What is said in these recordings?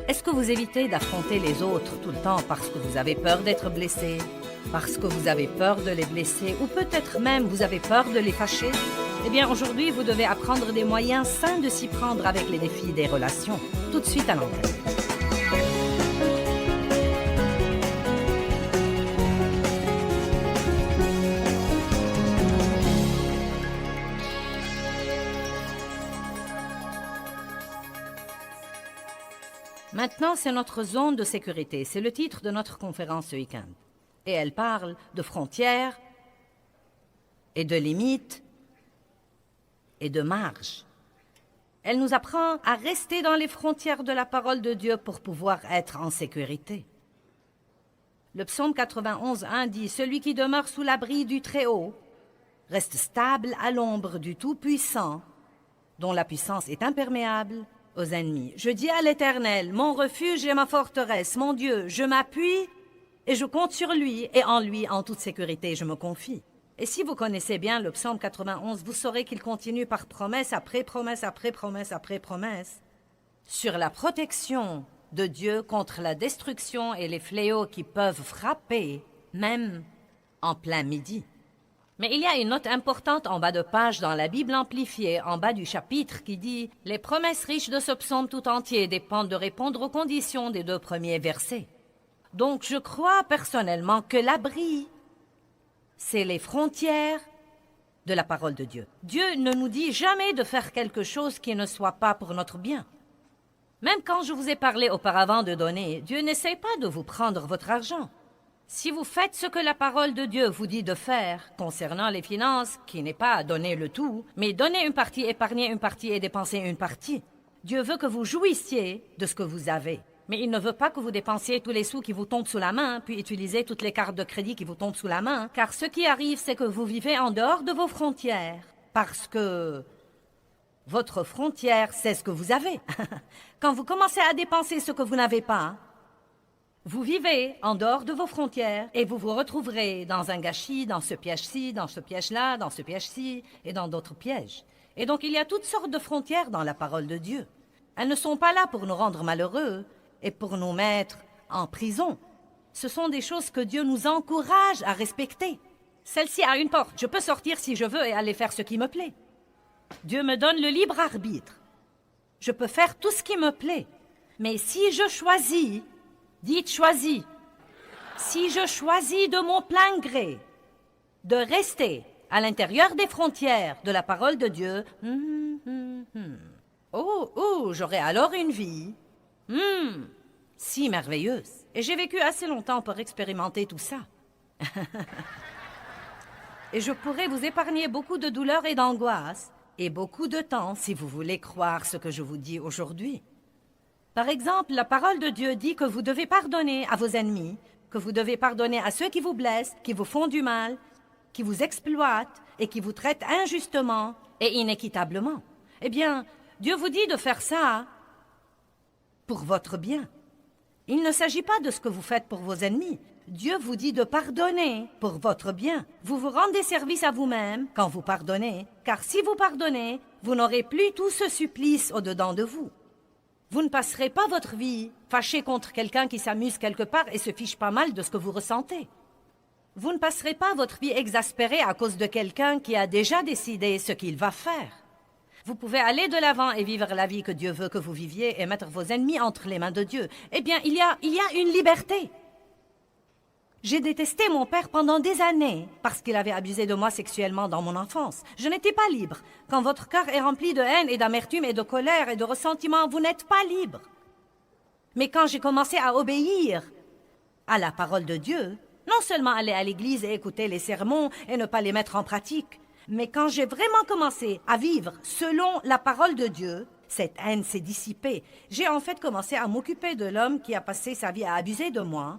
Est-ce que vous évitez d'affronter les autres tout le temps parce que vous avez peur d'être blessé, parce que vous avez peur de les blesser, ou peut-être même vous avez peur de les fâcher? Eh bien, aujourd'hui, vous devez apprendre des moyens sains de s'y prendre avec les défis des relations. Tout de suite à l'antenne. Maintenant, c'est notre zone de sécurité. C'est le titre de notre conférence ce week-end. Et elle parle de frontières et de limites et de marges. Elle nous apprend à rester dans les frontières de la parole de Dieu pour pouvoir être en sécurité. Le psaume 91:1 dit « Celui qui demeure sous l'abri du Très-Haut reste stable à l'ombre du Tout-Puissant, dont la puissance est imperméable aux ennemis. Je dis à l'Éternel, mon refuge et ma forteresse, mon Dieu, je m'appuie et je compte sur lui, et en lui, en toute sécurité, je me confie. » Et si vous connaissez bien le psaume 91, vous saurez qu'il continue par promesse après promesse après promesse après promesse sur la protection de Dieu contre la destruction et les fléaux qui peuvent frapper, même en plein midi. Mais il y a une note importante en bas de page dans la Bible amplifiée, en bas du chapitre, qui dit « Les promesses riches de ce psaume tout entier dépendent de répondre aux conditions des 2 premiers versets. » Donc je crois personnellement que l'abri, c'est les frontières de la parole de Dieu. Dieu ne nous dit jamais de faire quelque chose qui ne soit pas pour notre bien. Même quand je vous ai parlé auparavant de donner, Dieu n'essaie pas de vous prendre votre argent. Si vous faites ce que la parole de Dieu vous dit de faire concernant les finances, qui n'est pas donner le tout, mais donner une partie, épargner une partie et dépenser une partie, Dieu veut que vous jouissiez de ce que vous avez. Mais il ne veut pas que vous dépensiez tous les sous qui vous tombent sous la main, puis utilisez toutes les cartes de crédit qui vous tombent sous la main, car ce qui arrive, c'est que vous vivez en dehors de vos frontières, parce que votre frontière, c'est ce que vous avez. Quand vous commencez à dépenser ce que vous n'avez pas, vous vivez en dehors de vos frontières et vous vous retrouverez dans un gâchis, dans ce piège-ci, dans ce piège-là, dans ce piège-ci et dans d'autres pièges. Et donc il y a toutes sortes de frontières dans la parole de Dieu. Elles ne sont pas là pour nous rendre malheureux et pour nous mettre en prison. Ce sont des choses que Dieu nous encourage à respecter. Celle-ci a une porte. Je peux sortir si je veux et aller faire ce qui me plaît. Dieu me donne le libre arbitre. Je peux faire tout ce qui me plaît. Mais si je choisis, dites choisis, si je choisis de mon plein gré de rester à l'intérieur des frontières de la parole de Dieu, j'aurai alors une vie si merveilleuse. Et j'ai vécu assez longtemps pour expérimenter tout ça. Et je pourrais vous épargner beaucoup de douleurs et d'angoisses, et beaucoup de temps si vous voulez croire ce que je vous dis aujourd'hui. Par exemple, la parole de Dieu dit que vous devez pardonner à vos ennemis, que vous devez pardonner à ceux qui vous blessent, qui vous font du mal, qui vous exploitent et qui vous traitent injustement et inéquitablement. Eh bien, Dieu vous dit de faire ça pour votre bien. Il ne s'agit pas de ce que vous faites pour vos ennemis. Dieu vous dit de pardonner pour votre bien. Vous vous rendez service à vous-même quand vous pardonnez, car si vous pardonnez, vous n'aurez plus tout ce supplice au-dedans de vous. Vous ne passerez pas votre vie fâché contre quelqu'un qui s'amuse quelque part et se fiche pas mal de ce que vous ressentez. Vous ne passerez pas votre vie exaspérée à cause de quelqu'un qui a déjà décidé ce qu'il va faire. Vous pouvez aller de l'avant et vivre la vie que Dieu veut que vous viviez et mettre vos ennemis entre les mains de Dieu. Eh bien, il y a une liberté. J'ai détesté mon père pendant des années parce qu'il avait abusé de moi sexuellement dans mon enfance. Je n'étais pas libre. Quand votre cœur est rempli de haine et d'amertume et de colère et de ressentiment, vous n'êtes pas libre. Mais quand j'ai commencé à obéir à la parole de Dieu, non seulement aller à l'église et écouter les sermons et ne pas les mettre en pratique, mais quand j'ai vraiment commencé à vivre selon la parole de Dieu, cette haine s'est dissipée. J'ai en fait commencé à m'occuper de l'homme qui a passé sa vie à abuser de moi.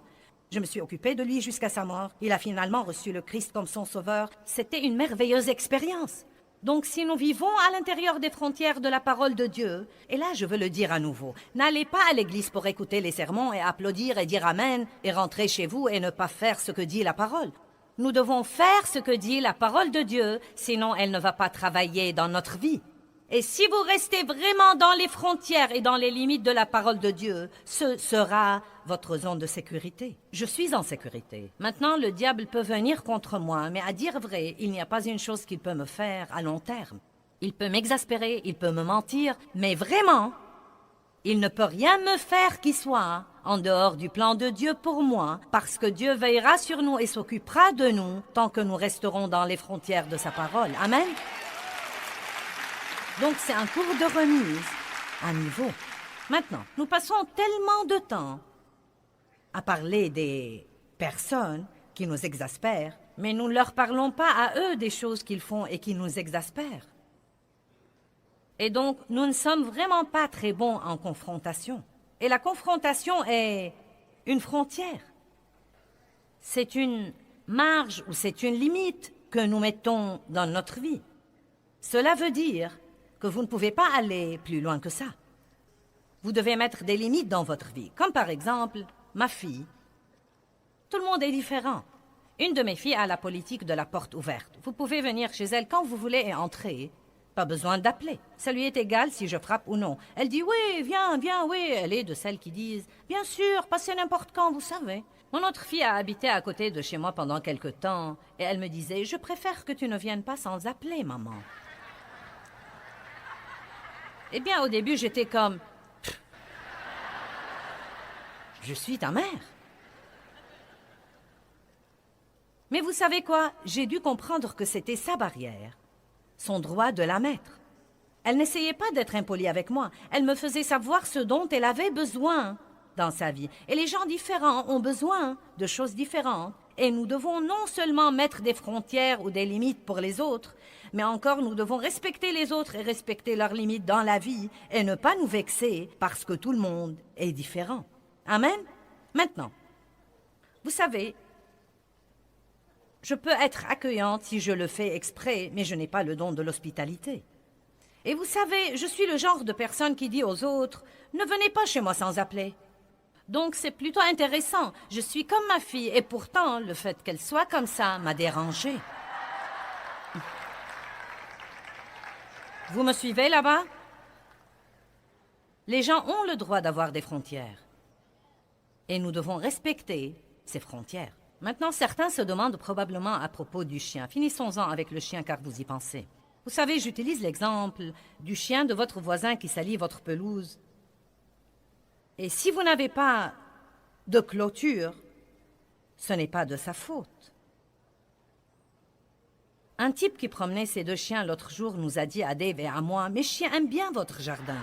Je me suis occupée de lui jusqu'à sa mort. Il a finalement reçu le Christ comme son sauveur. C'était une merveilleuse expérience. Donc si nous vivons à l'intérieur des frontières de la parole de Dieu, et là je veux le dire à nouveau, n'allez pas à l'église pour écouter les sermons et applaudir et dire Amen et rentrer chez vous et ne pas faire ce que dit la parole. Nous devons faire ce que dit la parole de Dieu, sinon elle ne va pas travailler dans notre vie. Et si vous restez vraiment dans les frontières et dans les limites de la parole de Dieu, ce sera votre zone de sécurité. Je suis en sécurité. Maintenant, le diable peut venir contre moi, mais à dire vrai, il n'y a pas une chose qu'il peut me faire à long terme. Il peut m'exaspérer, il peut me mentir, mais vraiment, il ne peut rien me faire qui soit en dehors du plan de Dieu pour moi, parce que Dieu veillera sur nous et s'occupera de nous tant que nous resterons dans les frontières de sa parole. Amen. Donc c'est un cours de remise à niveau. Maintenant, nous passons tellement de temps à parler des personnes qui nous exaspèrent, mais nous ne leur parlons pas à eux des choses qu'ils font et qui nous exaspèrent. Et donc, nous ne sommes vraiment pas très bons en confrontation. Et la confrontation est une frontière. C'est une marge ou c'est une limite que nous mettons dans notre vie. Cela veut dire que vous ne pouvez pas aller plus loin que ça. Vous devez mettre des limites dans votre vie, comme par exemple ma fille. Tout le monde est différent. Une de mes filles a la politique de la porte ouverte. Vous pouvez venir chez elle quand vous voulez et entrer. Pas besoin d'appeler. Ça lui est égal si je frappe ou non. Elle dit « Oui, viens, viens, oui ». Elle est de celles qui disent « Bien sûr, passez n'importe quand, vous savez ». Mon autre fille a habité à côté de chez moi pendant quelque temps et elle me disait « Je préfère que tu ne viennes pas sans appeler, maman ». Eh bien, au début, j'étais comme « Je suis ta mère ». Mais vous savez quoi? J'ai dû comprendre que c'était sa barrière, son droit de la mettre. Elle n'essayait pas d'être impolie avec moi. Elle me faisait savoir ce dont elle avait besoin dans sa vie. Et les gens différents ont besoin de choses différentes. Et nous devons non seulement mettre des frontières ou des limites pour les autres, mais encore nous devons respecter les autres et respecter leurs limites dans la vie et ne pas nous vexer parce que tout le monde est différent. Amen? Maintenant, vous savez, je peux être accueillante si je le fais exprès, mais je n'ai pas le don de l'hospitalité. Et vous savez, je suis le genre de personne qui dit aux autres « Ne venez pas chez moi sans appeler ». Donc c'est plutôt intéressant. Je suis comme ma fille, et pourtant, le fait qu'elle soit comme ça m'a dérangée. Vous me suivez là-bas? Les gens ont le droit d'avoir des frontières. Et nous devons respecter ces frontières. Maintenant, certains se demandent probablement à propos du chien. Finissons-en avec le chien car vous y pensez. Vous savez, j'utilise l'exemple du chien de votre voisin qui salit votre pelouse. Et si vous n'avez pas de clôture, ce n'est pas de sa faute. Un type qui promenait ses deux chiens l'autre jour nous a dit à Dave et à moi « Mes chiens aiment bien votre jardin ».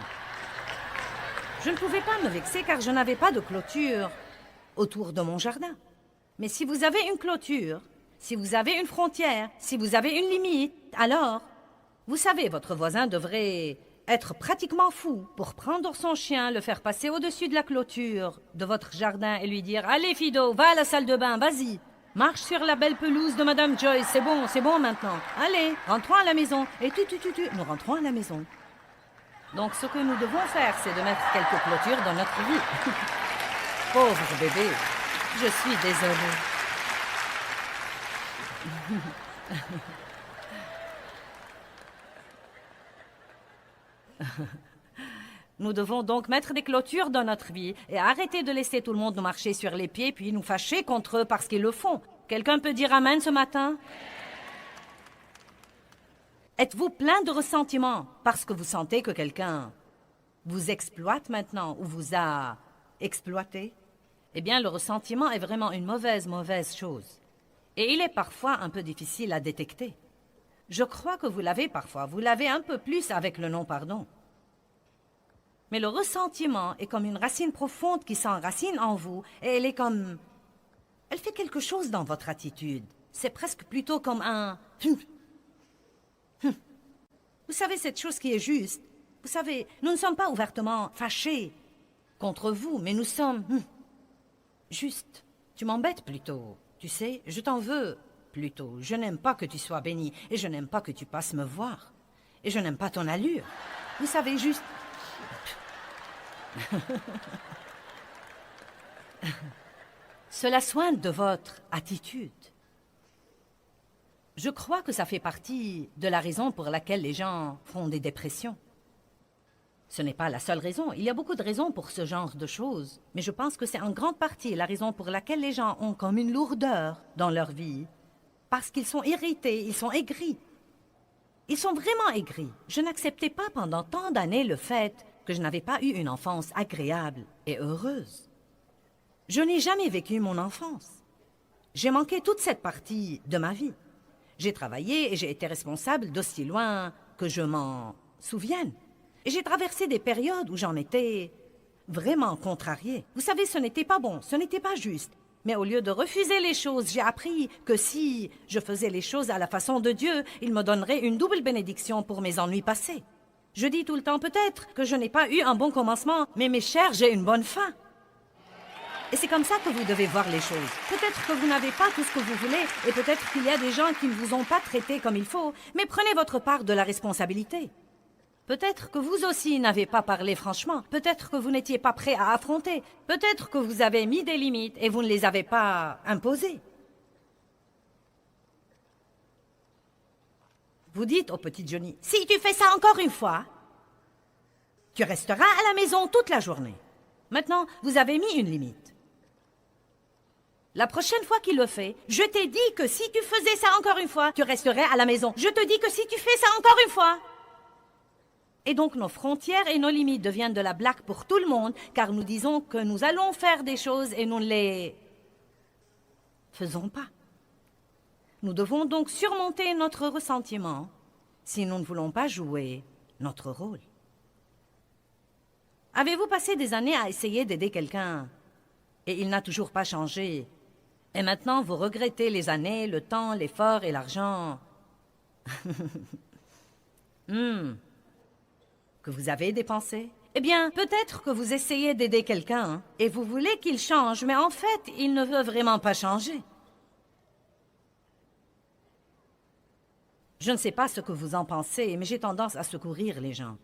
Je ne pouvais pas me vexer car je n'avais pas de clôture autour de mon jardin. Mais si vous avez une clôture, si vous avez une frontière, si vous avez une limite, alors, vous savez, votre voisin devrait être pratiquement fou pour prendre son chien, le faire passer au-dessus de la clôture de votre jardin et lui dire « Allez, Fido, va à la salle de bain, vas-y, marche sur la belle pelouse de Madame Joyce, c'est bon maintenant. Allez, rentrons à la maison. » Et nous rentrons à la maison. Donc, ce que nous devons faire, c'est de mettre quelques clôtures dans notre vie. Pauvre bébé. Je suis désolée. Nous devons donc mettre des clôtures dans notre vie et arrêter de laisser tout le monde nous marcher sur les pieds puis nous fâcher contre eux parce qu'ils le font. Quelqu'un peut dire Amen ce matin? Êtes-vous plein de ressentiment parce que vous sentez que quelqu'un vous exploite maintenant ou vous a exploité? Eh bien, le ressentiment est vraiment une mauvaise chose. Et il est parfois un peu difficile à détecter. Je crois que vous l'avez parfois. Vous l'avez un peu plus avec le non-pardon. Mais le ressentiment est comme une racine profonde qui s'enracine en vous et elle est comme... Elle fait quelque chose dans votre attitude. C'est presque plutôt comme un... Vous savez, cette chose qui est juste. Vous savez, nous ne sommes pas ouvertement fâchés contre vous, mais nous sommes... Juste, tu m'embêtes plutôt. Tu sais, je t'en veux plutôt. Je n'aime pas que tu sois béni et je n'aime pas que tu passes me voir. Et je n'aime pas ton allure. Vous savez, juste... Cela soigne de votre attitude. Je crois que ça fait partie de la raison pour laquelle les gens font des dépressions. Ce n'est pas la seule raison. Il y a beaucoup de raisons pour ce genre de choses. Mais je pense que c'est en grande partie la raison pour laquelle les gens ont comme une lourdeur dans leur vie. Parce qu'ils sont irrités, ils sont aigris. Ils sont vraiment aigris. Je n'acceptais pas pendant tant d'années le fait que je n'avais pas eu une enfance agréable et heureuse. Je n'ai jamais vécu mon enfance. J'ai manqué toute cette partie de ma vie. J'ai travaillé et j'ai été responsable d'aussi loin que je m'en souvienne. Et j'ai traversé des périodes où j'en étais vraiment contrariée. Vous savez, ce n'était pas bon, ce n'était pas juste. Mais au lieu de refuser les choses, j'ai appris que si je faisais les choses à la façon de Dieu, il me donnerait une double bénédiction pour mes ennuis passés. Je dis tout le temps peut-être que je n'ai pas eu un bon commencement, mais mes chers, j'ai une bonne fin. Et c'est comme ça que vous devez voir les choses. Peut-être que vous n'avez pas tout ce que vous voulez, et peut-être qu'il y a des gens qui ne vous ont pas traité comme il faut, mais prenez votre part de la responsabilité. Peut-être que vous aussi n'avez pas parlé franchement. Peut-être que vous n'étiez pas prêt à affronter. Peut-être que vous avez mis des limites et vous ne les avez pas imposées. Vous dites au petit Johnny, « Si tu fais ça encore une fois, tu resteras à la maison toute la journée. » Maintenant, vous avez mis une limite. La prochaine fois qu'il le fait, je t'ai dit que si tu faisais ça encore une fois, tu resterais à la maison. Je te dis que si tu fais ça encore une fois... Et donc nos frontières et nos limites deviennent de la blague pour tout le monde, car nous disons que nous allons faire des choses et nous ne les faisons pas. Nous devons donc surmonter notre ressentiment si nous ne voulons pas jouer notre rôle. Avez-vous passé des années à essayer d'aider quelqu'un et il n'a toujours pas changé? Et maintenant vous regrettez les années, le temps, l'effort et l'argent que vous avez dépensé? Eh bien, peut-être que vous essayez d'aider quelqu'un et vous voulez qu'il change, mais en fait, il ne veut vraiment pas changer. Je ne sais pas ce que vous en pensez, mais j'ai tendance à secourir les gens.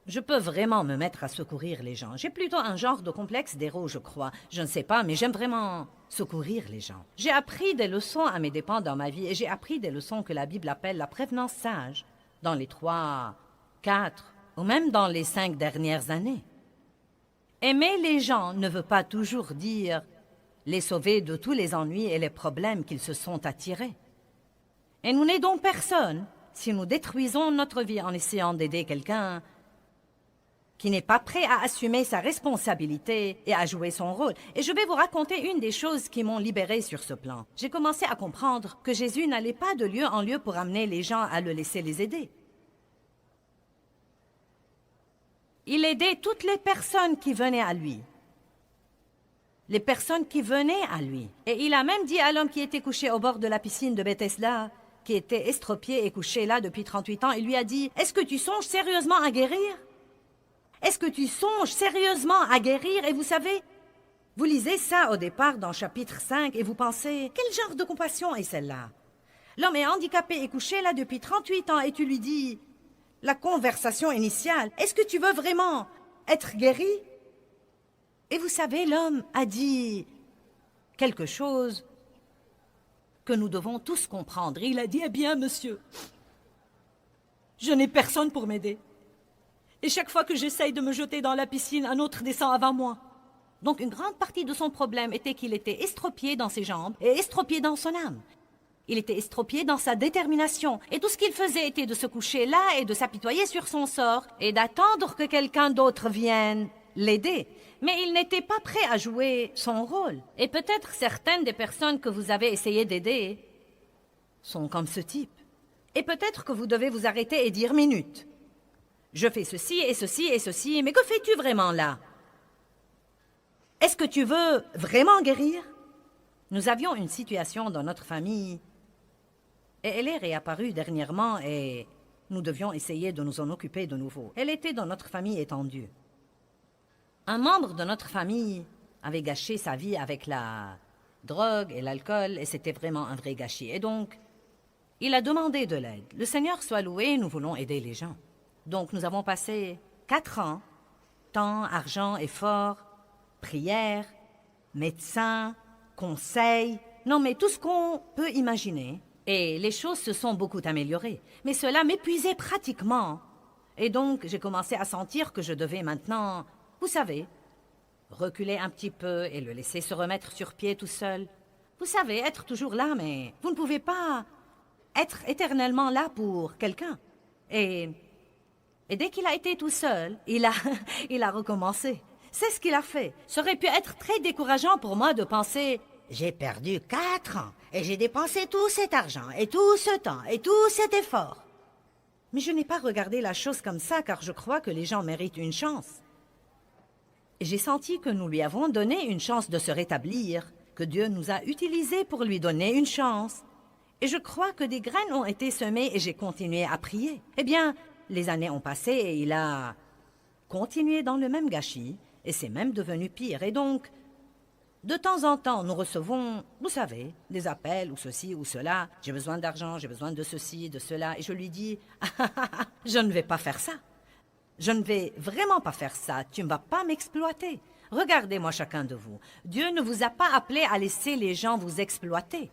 Je peux vraiment me mettre à secourir les gens. J'ai plutôt un genre de complexe d'héros, je crois. Je ne sais pas, mais j'aime vraiment secourir les gens. J'ai appris des leçons à mes dépens dans ma vie et j'ai appris des leçons que la Bible appelle la prévenance sage dans les 3, 4 ou même dans les 5 dernières années. Aimer les gens ne veut pas toujours dire les sauver de tous les ennuis et les problèmes qu'ils se sont attirés. Et nous n'aidons personne si nous détruisons notre vie en essayant d'aider quelqu'un qui n'est pas prêt à assumer sa responsabilité et à jouer son rôle. Et je vais vous raconter une des choses qui m'ont libérée sur ce plan. J'ai commencé à comprendre que Jésus n'allait pas de lieu en lieu pour amener les gens à le laisser les aider. Il aidait toutes les personnes qui venaient à lui. Les personnes qui venaient à lui. Et il a même dit à l'homme qui était couché au bord de la piscine de Bethesda, qui était estropié et couché là depuis 38 ans, il lui a dit, « Est-ce que tu songes sérieusement à guérir? Est-ce que tu songes sérieusement à guérir? » Et vous savez, vous lisez ça au départ dans chapitre 5 et vous pensez, « Quel genre de compassion est celle-là? » L'homme est handicapé et couché là depuis 38 ans et tu lui dis, la conversation initiale, « Est-ce que tu veux vraiment être guéri? » Et vous savez, l'homme a dit quelque chose que nous devons tous comprendre. Il a dit, « Eh bien, monsieur, je n'ai personne pour m'aider. Et chaque fois que j'essaye de me jeter dans la piscine, un autre descend avant moi. » Donc une grande partie de son problème était qu'il était estropié dans ses jambes et estropié dans son âme. Il était estropié dans sa détermination. Et tout ce qu'il faisait était de se coucher là et de s'apitoyer sur son sort et d'attendre que quelqu'un d'autre vienne l'aider. Mais il n'était pas prêt à jouer son rôle. Et peut-être certaines des personnes que vous avez essayé d'aider sont comme ce type. Et peut-être que vous devez vous arrêter et dire, « Minute, je fais ceci et ceci et ceci, mais que fais-tu vraiment là? Est-ce que tu veux vraiment guérir? » Nous avions une situation dans notre famille et elle est réapparue dernièrement et nous devions essayer de nous en occuper de nouveau. Elle était dans notre famille étendue. Un membre de notre famille avait gâché sa vie avec la drogue et l'alcool et c'était vraiment un vrai gâchis. Et donc, il a demandé de l'aide. Le Seigneur soit loué, nous voulons aider les gens. Donc, nous avons passé 4 ans, temps, argent, effort, prière, médecin, conseil, non mais tout ce qu'on peut imaginer Et les choses se sont beaucoup améliorées. Mais cela m'épuisait pratiquement. Et donc, j'ai commencé à sentir que je devais maintenant, vous savez, reculer un petit peu et le laisser se remettre sur pied tout seul. Vous savez, être toujours là, mais vous ne pouvez pas être éternellement là pour quelqu'un. Et dès qu'il a été tout seul, il a recommencé. C'est ce qu'il a fait. Ça aurait pu être très décourageant pour moi de penser « J'ai perdu 4 ans et j'ai dépensé tout cet argent et tout ce temps et tout cet effort. » Mais je n'ai pas regardé la chose comme ça car je crois que les gens méritent une chance. Et j'ai senti que nous lui avons donné une chance de se rétablir, que Dieu nous a utilisés pour lui donner une chance. Et je crois que des graines ont été semées et j'ai continué à prier. Eh bien, les années ont passé et il a continué dans le même gâchis et c'est même devenu pire. Et donc, de temps en temps, nous recevons, vous savez, des appels ou ceci ou cela. J'ai besoin d'argent, j'ai besoin de ceci, de cela. Et je lui dis, je ne vais pas faire ça. Je ne vais vraiment pas faire ça. Tu ne vas pas m'exploiter. Regardez-moi chacun de vous. Dieu ne vous a pas appelé à laisser les gens vous exploiter.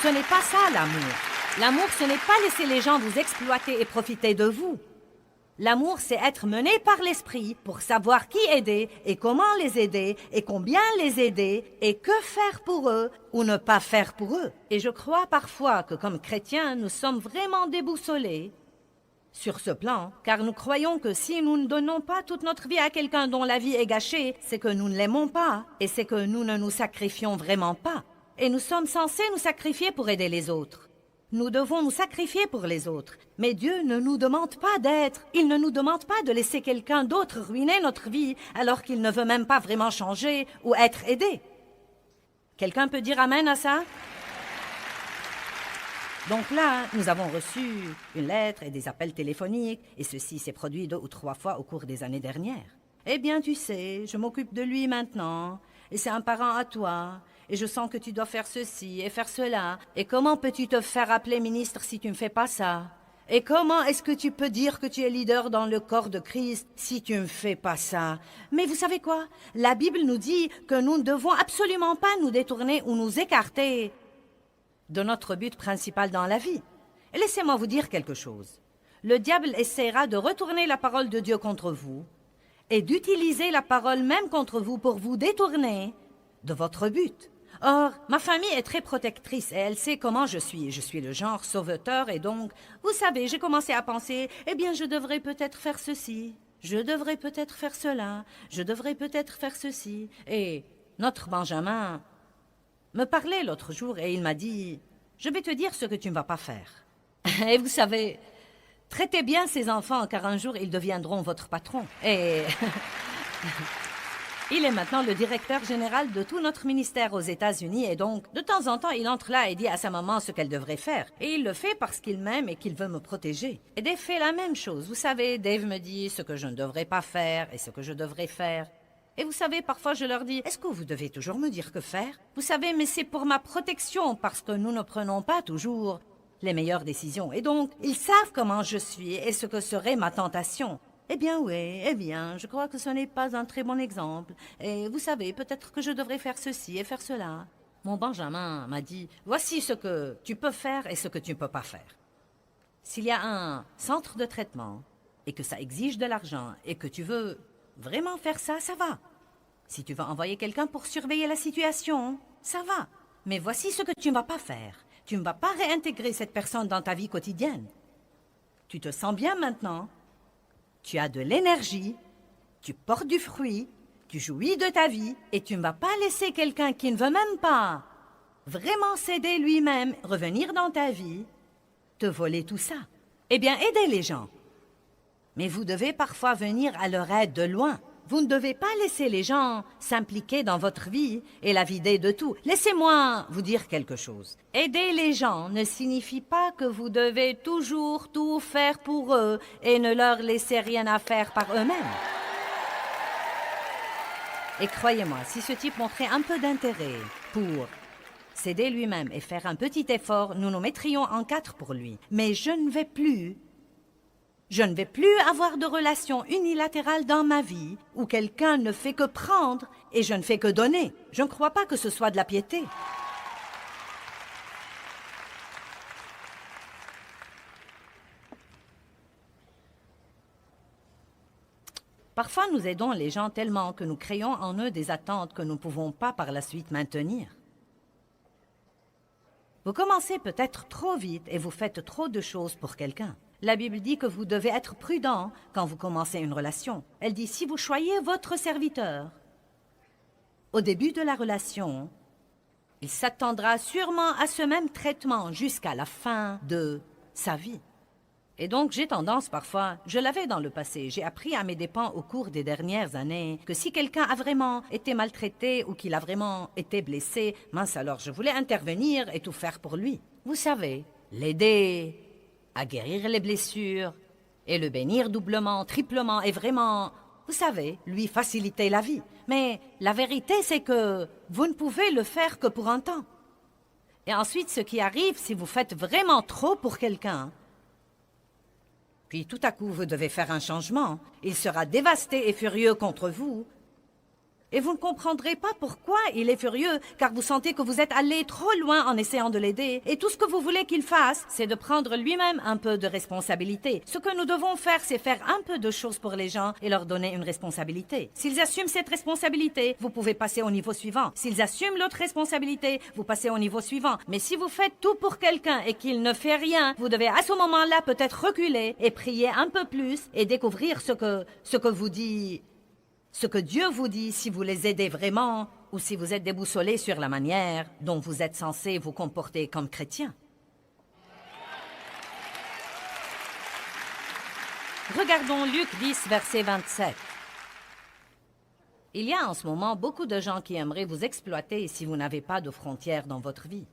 Ce n'est pas ça l'amour. L'amour, ce n'est pas laisser les gens vous exploiter et profiter de vous. L'amour, c'est être mené par l'esprit pour savoir qui aider et comment les aider et combien les aider et que faire pour eux ou ne pas faire pour eux. Et je crois parfois que comme chrétiens, nous sommes vraiment déboussolés sur ce plan, car nous croyons que si nous ne donnons pas toute notre vie à quelqu'un dont la vie est gâchée, c'est que nous ne l'aimons pas et c'est que nous ne nous sacrifions vraiment pas. Et nous sommes censés nous sacrifier pour aider les autres. Nous devons nous sacrifier pour les autres. Mais Dieu ne nous demande pas d'être. Il ne nous demande pas de laisser quelqu'un d'autre ruiner notre vie alors qu'il ne veut même pas vraiment changer ou être aidé. Quelqu'un peut dire amen à ça? Donc là, nous avons reçu une lettre et des appels téléphoniques, et ceci s'est produit 2 ou 3 fois au cours des années dernières. Eh bien, tu sais, je m'occupe de lui maintenant, et c'est un parent à toi, et je sens que tu dois faire ceci et faire cela. Et comment peux-tu te faire appeler ministre si tu ne fais pas ça? Et comment est-ce que tu peux dire que tu es leader dans le corps de Christ si tu ne fais pas ça? Mais vous savez quoi? La Bible nous dit que nous ne devons absolument pas nous détourner ou nous écarter de notre but principal dans la vie. Et laissez-moi vous dire quelque chose. Le diable essaiera de retourner la parole de Dieu contre vous et d'utiliser la parole même contre vous pour vous détourner de votre but. Or, ma famille est très protectrice et elle sait comment je suis. Je suis le genre sauveteur et donc, vous savez, j'ai commencé à penser, eh bien, je devrais peut-être faire ceci, je devrais peut-être faire cela, je devrais peut-être faire ceci. Et notre Benjamin me parlait l'autre jour et il m'a dit, je vais te dire ce que tu ne vas pas faire. Et vous savez, traitez bien ces enfants car un jour ils deviendront votre patron. Et il est maintenant le directeur général de tout notre ministère aux États-Unis et donc, de temps en temps, il entre là et dit à sa maman ce qu'elle devrait faire. Et il le fait parce qu'il m'aime et qu'il veut me protéger. Et Dave fait la même chose. Vous savez, Dave me dit ce que je ne devrais pas faire et ce que je devrais faire. Et vous savez, parfois je leur dis, est-ce que vous devez toujours me dire que faire? Vous savez, mais c'est pour ma protection parce que nous ne prenons pas toujours les meilleures décisions. Et donc, ils savent comment je suis et ce que serait ma tentation. Eh bien oui, eh bien, je crois que ce n'est pas un très bon exemple. Et vous savez, peut-être que je devrais faire ceci et faire cela. Mon Benjamin m'a dit, voici ce que tu peux faire et ce que tu ne peux pas faire. S'il y a un centre de traitement et que ça exige de l'argent et que tu veux vraiment faire ça, ça va. Si tu veux envoyer quelqu'un pour surveiller la situation, ça va. Mais voici ce que tu ne vas pas faire. Tu ne vas pas réintégrer cette personne dans ta vie quotidienne. Tu te sens bien maintenant. Tu as de l'énergie. Tu portes du fruit. Tu jouis de ta vie. Et tu ne vas pas laisser quelqu'un qui ne veut même pas vraiment s'aider lui-même, revenir dans ta vie, te voler tout ça. Eh bien, aidez les gens. Mais vous devez parfois venir à leur aide de loin. Vous ne devez pas laisser les gens s'impliquer dans votre vie et la vider de tout. Laissez-moi vous dire quelque chose. Aider les gens ne signifie pas que vous devez toujours tout faire pour eux et ne leur laisser rien à faire par eux-mêmes. Et croyez-moi, si ce type montrait un peu d'intérêt pour s'aider lui-même et faire un petit effort, nous nous mettrions en 4 pour lui. Mais je ne vais plus avoir de relation unilatérale dans ma vie où quelqu'un ne fait que prendre et je ne fais que donner. Je ne crois pas que ce soit de la piété. Parfois, nous aidons les gens tellement que nous créons en eux des attentes que nous ne pouvons pas par la suite maintenir. Vous commencez peut-être trop vite et vous faites trop de choses pour quelqu'un. La Bible dit que vous devez être prudent quand vous commencez une relation. Elle dit, si vous choyez votre serviteur, au début de la relation, il s'attendra sûrement à ce même traitement jusqu'à la fin de sa vie. Et donc, j'ai tendance parfois, je l'avais dans le passé, j'ai appris à mes dépens au cours des dernières années que si quelqu'un a vraiment été maltraité ou qu'il a vraiment été blessé, mince alors, je voulais intervenir et tout faire pour lui. Vous savez, l'aider à guérir les blessures et le bénir doublement, triplement et vraiment, vous savez, lui faciliter la vie. Mais la vérité, c'est que vous ne pouvez le faire que pour un temps. Et ensuite, ce qui arrive, si vous faites vraiment trop pour quelqu'un, puis tout à coup, vous devez faire un changement. Il sera dévasté et furieux contre vous. Et vous ne comprendrez pas pourquoi il est furieux, car vous sentez que vous êtes allé trop loin en essayant de l'aider. Et tout ce que vous voulez qu'il fasse, c'est de prendre lui-même un peu de responsabilité. Ce que nous devons faire, c'est faire un peu de choses pour les gens et leur donner une responsabilité. S'ils assument cette responsabilité, vous pouvez passer au niveau suivant. S'ils assument l'autre responsabilité, vous passez au niveau suivant. Mais si vous faites tout pour quelqu'un et qu'il ne fait rien, vous devez à ce moment-là peut-être reculer et prier un peu plus et découvrir ce que vous dit... Ce que Dieu vous dit si vous les aidez vraiment ou si vous êtes déboussolé sur la manière dont vous êtes censé vous comporter comme chrétien. Regardons Luc 10, verset 27. Il y a en ce moment beaucoup de gens qui aimeraient vous exploiter si vous n'avez pas de frontières dans votre vie.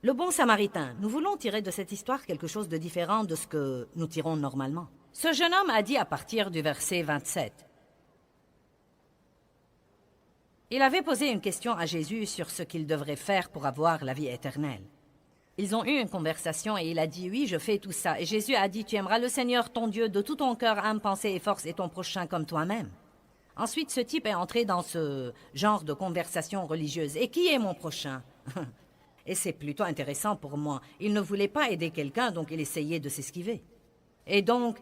Le bon samaritain, nous voulons tirer de cette histoire quelque chose de différent de ce que nous tirons normalement. Ce jeune homme a dit à partir du verset 27... Il avait posé une question à Jésus sur ce qu'il devrait faire pour avoir la vie éternelle. Ils ont eu une conversation et il a dit « Oui, je fais tout ça ». Et Jésus a dit « Tu aimeras le Seigneur, ton Dieu, de tout ton cœur, âme, pensée et force, et ton prochain comme toi-même ». Ensuite, ce type est entré dans ce genre de conversation religieuse. « Et qui est mon prochain ?» Et c'est plutôt intéressant pour moi. Il ne voulait pas aider quelqu'un, donc il essayait de s'esquiver. Et donc,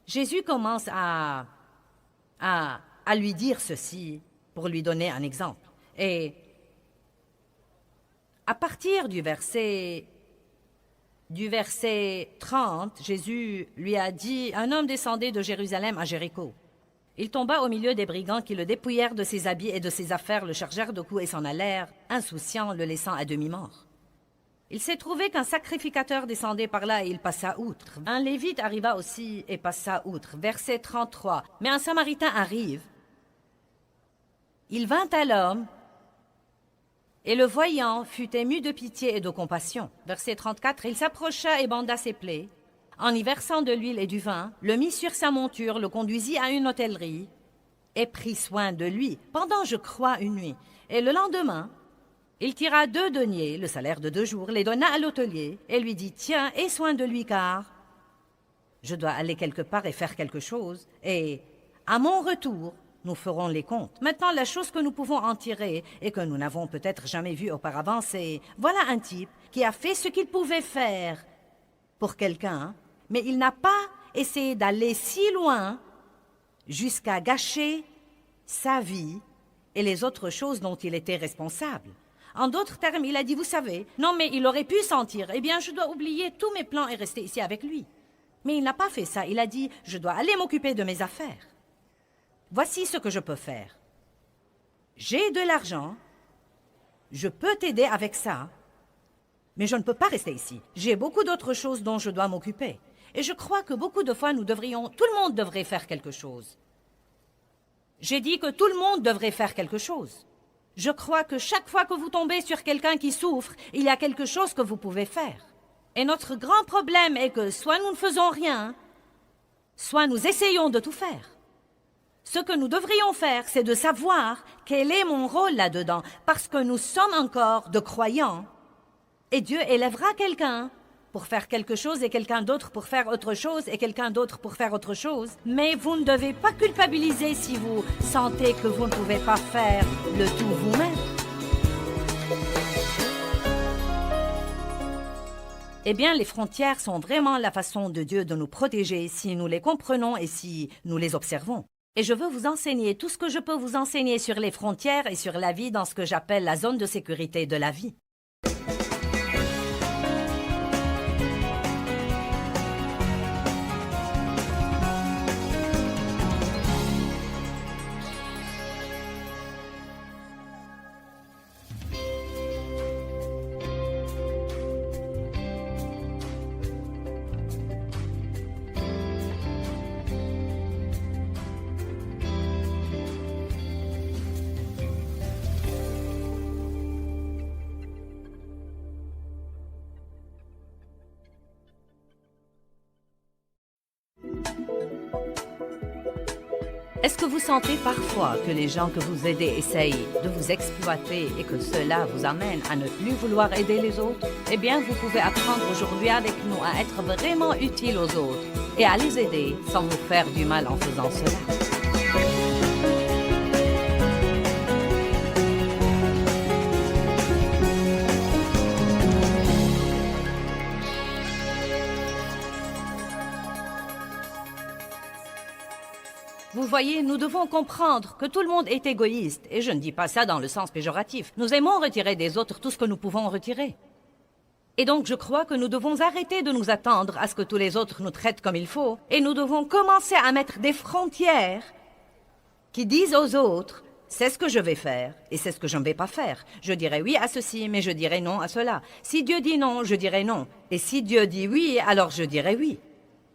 Jésus commence à lui dire ceci, pour lui donner un exemple. Et à partir du verset 30, Jésus lui a dit, un homme descendait de Jérusalem à Jéricho. Il tomba au milieu des brigands qui le dépouillèrent de ses habits et de ses affaires, le chargèrent de coups et s'en allèrent, insouciants, le laissant à demi-mort. Il s'est trouvé qu'un sacrificateur descendait par là et il passa outre. Un lévite arriva aussi et passa outre. Verset 33. Mais un samaritain arrive. Il vint à l'homme, et le voyant fut ému de pitié et de compassion. Verset 34, il s'approcha et banda ses plaies. En y versant de l'huile et du vin, le mit sur sa monture, le conduisit à une hôtellerie, et prit soin de lui, pendant, je crois, une nuit. Et le lendemain, il tira 2 deniers, le salaire de 2 jours, les donna à l'hôtelier, et lui dit, tiens, aie soin de lui, car je dois aller quelque part et faire quelque chose, et à mon retour, nous ferons les comptes. Maintenant, la chose que nous pouvons en tirer et que nous n'avons peut-être jamais vue auparavant, c'est... Voilà un type qui a fait ce qu'il pouvait faire pour quelqu'un, mais il n'a pas essayé d'aller si loin jusqu'à gâcher sa vie et les autres choses dont il était responsable. En d'autres termes, il a dit, vous savez, non mais il aurait pu sentir, eh bien je dois oublier tous mes plans et rester ici avec lui. Mais il n'a pas fait ça, il a dit, je dois aller m'occuper de mes affaires. Voici ce que je peux faire. J'ai de l'argent, je peux t'aider avec ça, mais je ne peux pas rester ici. J'ai beaucoup d'autres choses dont je dois m'occuper. Et je crois que beaucoup de fois, tout le monde devrait faire quelque chose. J'ai dit que tout le monde devrait faire quelque chose. Je crois que chaque fois que vous tombez sur quelqu'un qui souffre, il y a quelque chose que vous pouvez faire. Et notre grand problème est que soit nous ne faisons rien, soit nous essayons de tout faire. Ce que nous devrions faire, c'est de savoir quel est mon rôle là-dedans, parce que nous sommes encore de croyants. Et Dieu élèvera quelqu'un pour faire quelque chose et quelqu'un d'autre pour faire autre chose et quelqu'un d'autre pour faire autre chose. Mais vous ne devez pas culpabiliser si vous sentez que vous ne pouvez pas faire le tout vous-même. Eh bien, les frontières sont vraiment la façon de Dieu de nous protéger si nous les comprenons et si nous les observons. Et je veux vous enseigner tout ce que je peux vous enseigner sur les frontières et sur la vie dans ce que j'appelle la zone de sécurité de la vie. Est-ce que vous sentez parfois que les gens que vous aidez essayent de vous exploiter et que cela vous amène à ne plus vouloir aider les autres? Eh bien, vous pouvez apprendre aujourd'hui avec nous à être vraiment utile aux autres et à les aider sans vous faire du mal en faisant cela. Vous voyez, nous devons comprendre que tout le monde est égoïste, et je ne dis pas ça dans le sens péjoratif. Nous aimons retirer des autres tout ce que nous pouvons retirer. Et donc je crois que nous devons arrêter de nous attendre à ce que tous les autres nous traitent comme il faut, et nous devons commencer à mettre des frontières qui disent aux autres, c'est ce que je vais faire, et c'est ce que je ne vais pas faire. Je dirai oui à ceci, mais je dirai non à cela. Si Dieu dit non, je dirai non. Et si Dieu dit oui, alors je dirai oui.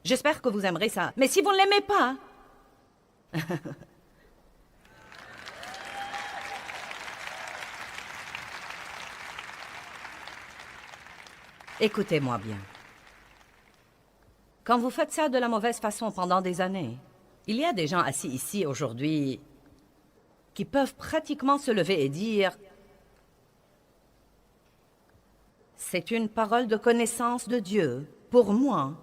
J'espère que vous aimerez ça. Mais si vous ne l'aimez pas... Écoutez-moi bien. Quand vous faites ça de la mauvaise façon pendant des années, il y a des gens assis ici aujourd'hui qui peuvent pratiquement se lever et dire « C'est une parole de connaissance de Dieu pour moi,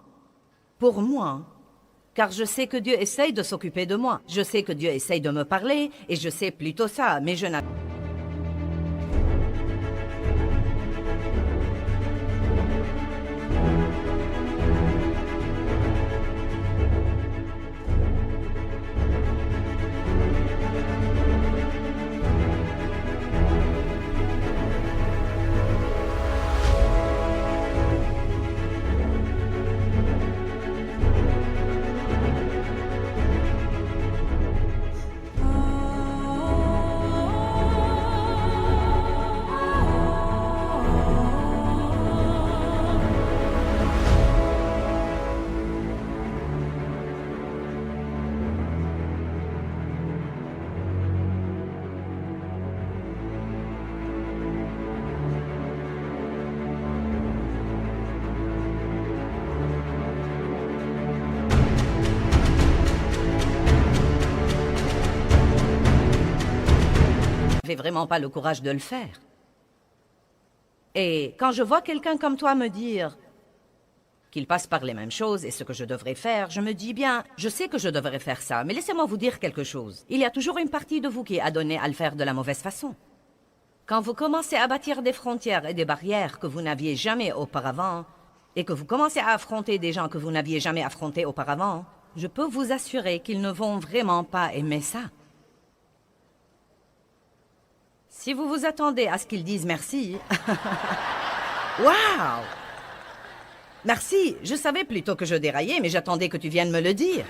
car je sais que Dieu essaye de s'occuper de moi. Je sais que Dieu essaye de me parler, et je sais plutôt ça, mais je n'ai... » vraiment pas le courage de le faire. Et quand je vois quelqu'un comme toi me dire qu'il passe par les mêmes choses et ce que je devrais faire, je me dis bien, je sais que je devrais faire ça, mais laissez-moi vous dire quelque chose. Il y a toujours une partie de vous qui est adonnée à le faire de la mauvaise façon. Quand vous commencez à bâtir des frontières et des barrières que vous n'aviez jamais auparavant, et que vous commencez à affronter des gens que vous n'aviez jamais affrontés auparavant, je peux vous assurer qu'ils ne vont vraiment pas aimer ça. Si vous vous attendez à ce qu'ils disent merci... Waouh! Merci, je savais plutôt que je déraillais, mais j'attendais que tu viennes me le dire.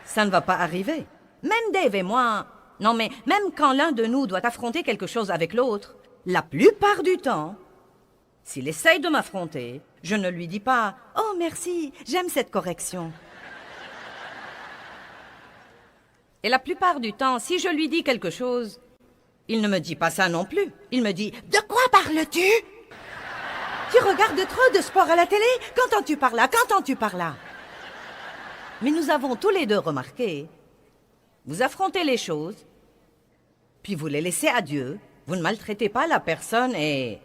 Ça ne va pas arriver. Même Dave et moi... Non, mais même quand l'un de nous doit affronter quelque chose avec l'autre, la plupart du temps, s'il essaye de m'affronter, je ne lui dis pas « Oh, merci, j'aime cette correction ». Et la plupart du temps, si je lui dis quelque chose, il ne me dit pas ça non plus. Il me dit « De quoi parles-tu ? Tu regardes trop de sport à la télé ? Qu'entends-tu par là ? Qu'entends-tu par là ?» Mais nous avons tous les deux remarqué, vous affrontez les choses, puis vous les laissez à Dieu, vous ne maltraitez pas la personne et...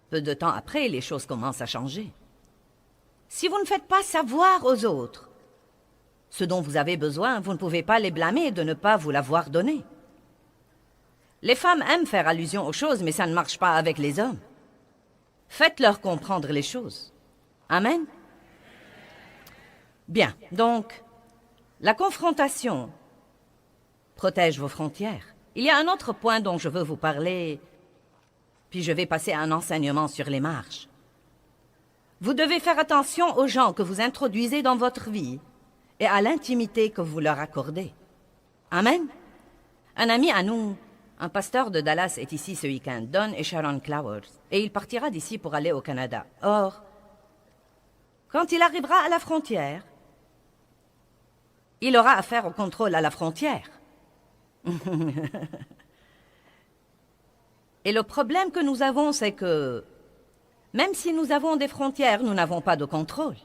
peu de temps après, les choses commencent à changer. Si vous ne faites pas savoir aux autres ce dont vous avez besoin, vous ne pouvez pas les blâmer de ne pas vous l'avoir donné. Les femmes aiment faire allusion aux choses, mais ça ne marche pas avec les hommes. Faites-leur comprendre les choses. Amen? Bien, donc, La confrontation protège vos frontières. Il y a un autre point dont je veux vous parler, puis je vais passer à un enseignement sur les marches. Vous devez faire attention aux gens que vous introduisez dans votre vie et à l'intimité que vous leur accordez. Amen. Un ami à nous, un pasteur de Dallas, est ici ce week-end, Don et Sharon Clowers, et il partira d'ici pour aller au Canada. Or, quand il arrivera à la frontière, il aura affaire au contrôle à la frontière. Et le problème que nous avons, c'est que même si nous avons des frontières, nous n'avons pas de contrôle.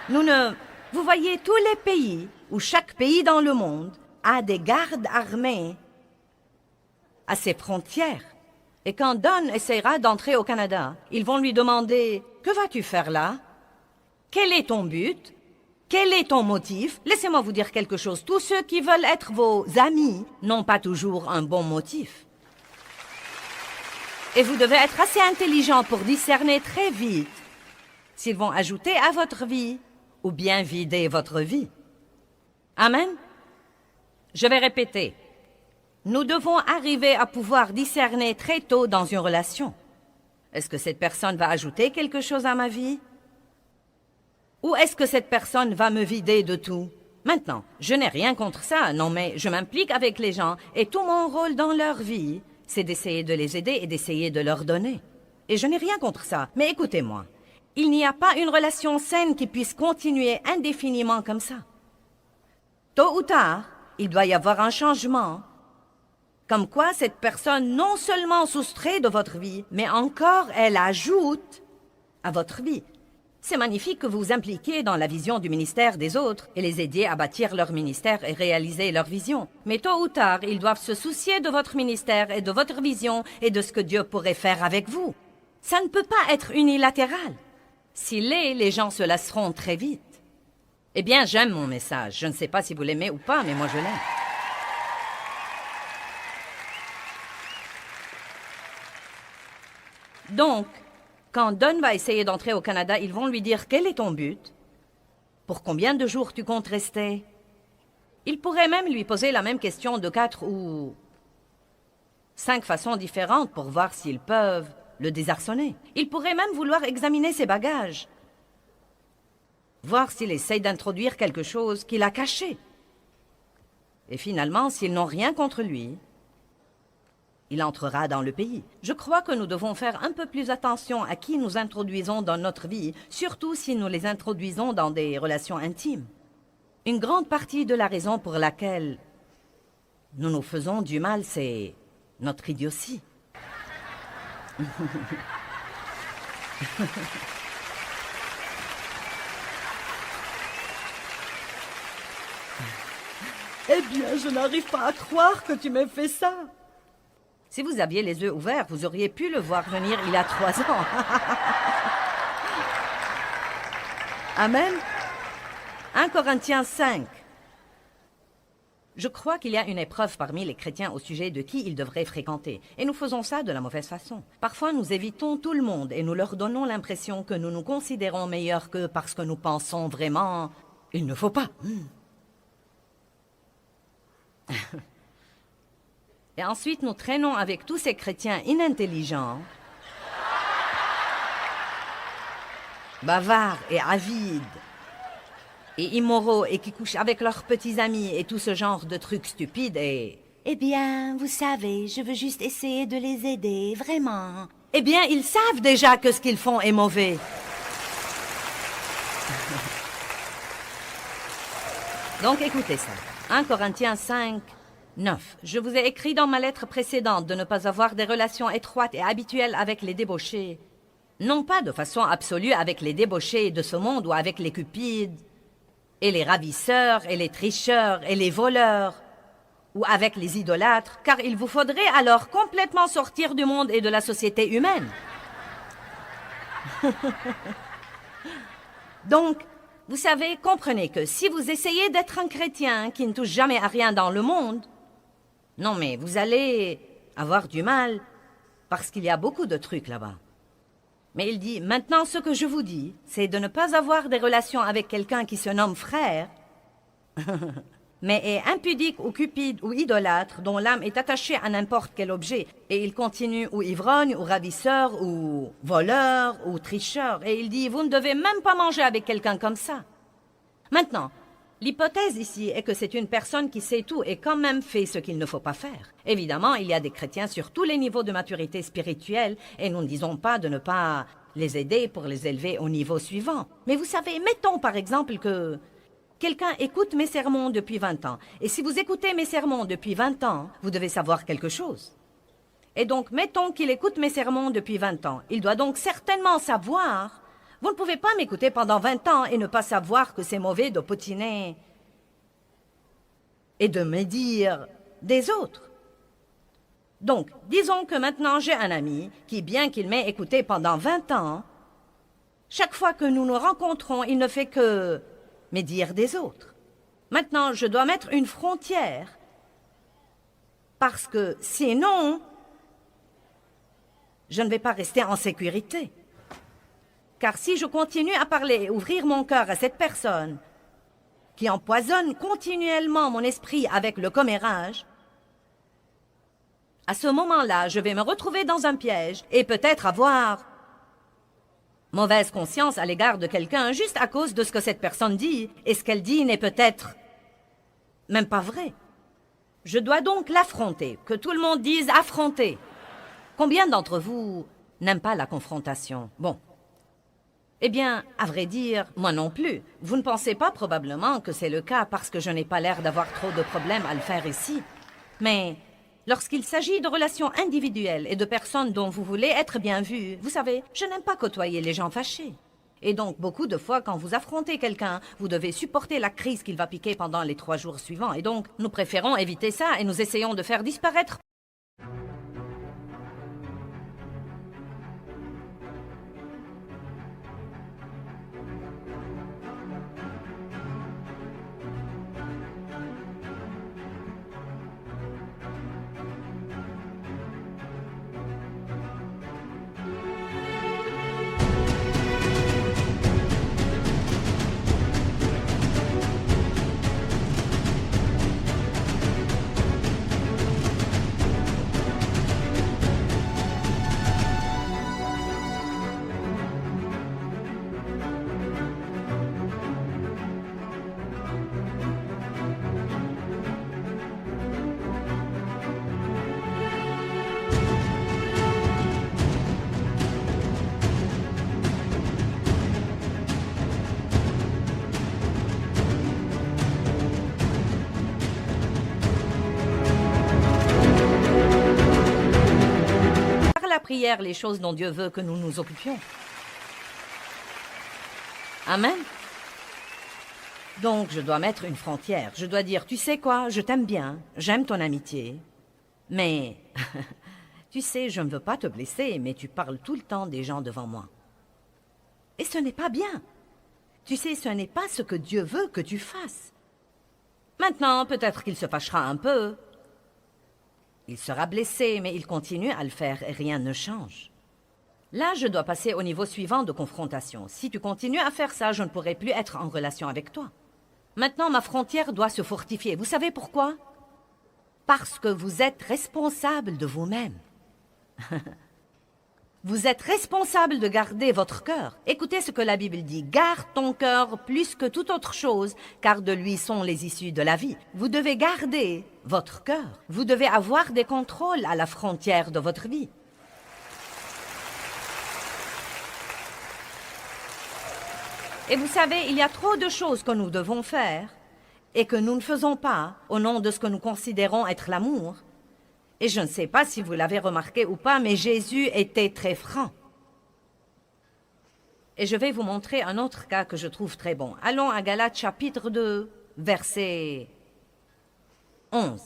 Vous voyez, tous les pays, ou chaque pays dans le monde, a des gardes armés à ses frontières. Et quand Don essaiera d'entrer au Canada, ils vont lui demander « Que vas-tu faire là? Quel est ton but? Quel est ton motif? » Laissez-moi vous dire quelque chose. Tous ceux qui veulent être vos amis n'ont pas toujours un bon motif. Et vous devez être assez intelligent pour discerner très vite s'ils vont ajouter à votre vie ou bien vider votre vie. Amen. Je vais répéter. Nous devons arriver à pouvoir discerner très tôt dans une relation. Est-ce que cette personne va ajouter quelque chose à ma vie? Ou est-ce que cette personne va me vider de tout? Maintenant, je n'ai rien contre ça, non, mais je m'implique avec les gens et tout mon rôle dans leur vie, c'est d'essayer de les aider et d'essayer de leur donner. Et je n'ai rien contre ça, mais écoutez-moi, il n'y a pas une relation saine qui puisse continuer indéfiniment comme ça. Tôt ou tard, il doit y avoir un changement. Comme quoi, cette personne non seulement soustrait de votre vie, mais encore elle ajoute à votre vie. C'est magnifique que vous vous impliquiez dans la vision du ministère des autres et les aidiez à bâtir leur ministère et réaliser leur vision. Mais tôt ou tard, ils doivent se soucier de votre ministère et de votre vision et de ce que Dieu pourrait faire avec vous. Ça ne peut pas être unilatéral. S'il l'est, les gens se lasseront très vite. Eh bien, j'aime mon message. Je ne sais pas si vous l'aimez ou pas, mais moi je l'aime. Donc, quand Don va essayer d'entrer au Canada, ils vont lui dire « Quel est ton but? Pour combien de jours tu comptes rester ?» Ils pourraient même lui poser la même question de 4 ou 5 façons différentes pour voir s'ils peuvent le désarçonner. Ils pourraient même vouloir examiner ses bagages, voir s'il essaye d'introduire quelque chose qu'il a caché. Et finalement, s'ils n'ont rien contre lui, il entrera dans le pays. Je crois que nous devons faire un peu plus attention à qui nous introduisons dans notre vie, surtout si nous les introduisons dans des relations intimes. Une grande partie de la raison pour laquelle nous nous faisons du mal, c'est notre idiotie. Eh bien, je n'arrive pas à croire que tu m'aies fait ça. Si vous aviez les yeux ouverts, vous auriez pu le voir venir il y a 3 ans. Amen. 1 Corinthiens 5. Je crois qu'il y a une épreuve parmi les chrétiens au sujet de qui ils devraient fréquenter. Et nous faisons ça de la mauvaise façon. Parfois, nous évitons tout le monde et nous leur donnons l'impression que nous nous considérons meilleurs qu'eux parce que nous pensons vraiment... Il ne faut pas. Et ensuite, nous traînons avec tous ces chrétiens inintelligents, bavards et avides, et immoraux, et qui couchent avec leurs petits amis, et tout ce genre de trucs stupides, et... Eh bien, vous savez, je veux juste essayer de les aider, vraiment. Eh bien, ils savent déjà que ce qu'ils font est mauvais. Donc, écoutez ça. 1 Corinthiens 5, 9. Je vous ai écrit dans ma lettre précédente de ne pas avoir des relations étroites et habituelles avec les débauchés. Non pas de façon absolue avec les débauchés de ce monde ou avec les cupides, et les ravisseurs, et les tricheurs, et les voleurs, ou avec les idolâtres, car il vous faudrait alors complètement sortir du monde et de la société humaine. Donc, vous savez, comprenez que si vous essayez d'être un chrétien qui ne touche jamais à rien dans le monde, non mais vous allez avoir du mal parce qu'il y a beaucoup de trucs là-bas. Mais il dit, maintenant ce que je vous dis, c'est de ne pas avoir des relations avec quelqu'un qui se nomme frère, mais est impudique ou cupide ou idolâtre, dont l'âme est attachée à n'importe quel objet, et il continue ou ivrogne, ou ravisseur, ou voleur, ou tricheur. Et il dit, vous ne devez même pas manger avec quelqu'un comme ça. Maintenant, l'hypothèse ici est que c'est une personne qui sait tout et quand même fait ce qu'il ne faut pas faire. Évidemment, il y a des chrétiens sur tous les niveaux de maturité spirituelle, et nous ne disons pas de ne pas les aider pour les élever au niveau suivant. Mais vous savez, mettons par exemple que quelqu'un écoute mes sermons depuis 20 ans. Et si vous écoutez mes sermons depuis 20 ans, vous devez savoir quelque chose. Et donc, mettons qu'il écoute mes sermons depuis 20 ans. Il doit donc certainement savoir. Vous ne pouvez pas m'écouter pendant 20 ans et ne pas savoir que c'est mauvais de potiner et de médire des autres. Donc, disons que maintenant j'ai un ami qui, bien qu'il m'ait écouté pendant 20 ans, chaque fois que nous nous rencontrons, il ne fait que médire des autres. Maintenant, je dois mettre une frontière, parce que sinon, je ne vais pas rester en sécurité. Car si je continue à parler et ouvrir mon cœur à cette personne qui empoisonne continuellement mon esprit avec le commérage, à ce moment-là, je vais me retrouver dans un piège et peut-être avoir mauvaise conscience à l'égard de quelqu'un juste à cause de ce que cette personne dit, et ce qu'elle dit n'est peut-être même pas vrai. Je dois donc l'affronter, que tout le monde dise affronter. Combien d'entre vous n'aiment pas la confrontation? Bon. Eh bien, à vrai dire, moi non plus. Vous ne pensez pas probablement que c'est le cas parce que je n'ai pas l'air d'avoir trop de problèmes à le faire ici. Mais lorsqu'il s'agit de relations individuelles et de personnes dont vous voulez être bien vues, vous savez, je n'aime pas côtoyer les gens fâchés. Et donc, beaucoup de fois, quand vous affrontez quelqu'un, vous devez supporter la crise qu'il va piquer pendant les 3 jours suivants. Et donc, nous préférons éviter ça et nous essayons de faire disparaître par la prière les choses dont Dieu veut que nous nous occupions. Amen. Donc, je dois mettre une frontière. Je dois dire, tu sais quoi, je t'aime bien, j'aime ton amitié, mais tu sais, je ne veux pas te blesser, mais tu parles tout le temps des gens devant moi. Et ce n'est pas bien. Tu sais, ce n'est pas ce que Dieu veut que tu fasses. Maintenant, peut-être qu'il se fâchera un peu. Il sera blessé, mais il continue à le faire et rien ne change. Là, je dois passer au niveau suivant de confrontation. Si tu continues à faire ça, je ne pourrai plus être en relation avec toi. Maintenant, ma frontière doit se fortifier. Vous savez pourquoi? Parce que vous êtes responsable de vous-même. Vous êtes responsable de garder votre cœur. Écoutez ce que la Bible dit. Garde ton cœur plus que toute autre chose, car de lui sont les issues de la vie. Vous devez garder votre cœur. Vous devez avoir des contrôles à la frontière de votre vie. Et vous savez, il y a trop de choses que nous devons faire et que nous ne faisons pas au nom de ce que nous considérons être l'amour. Et je ne sais pas si vous l'avez remarqué ou pas, mais Jésus était très franc. Et je vais vous montrer un autre cas que je trouve très bon. Allons à Galates chapitre 2, verset 11.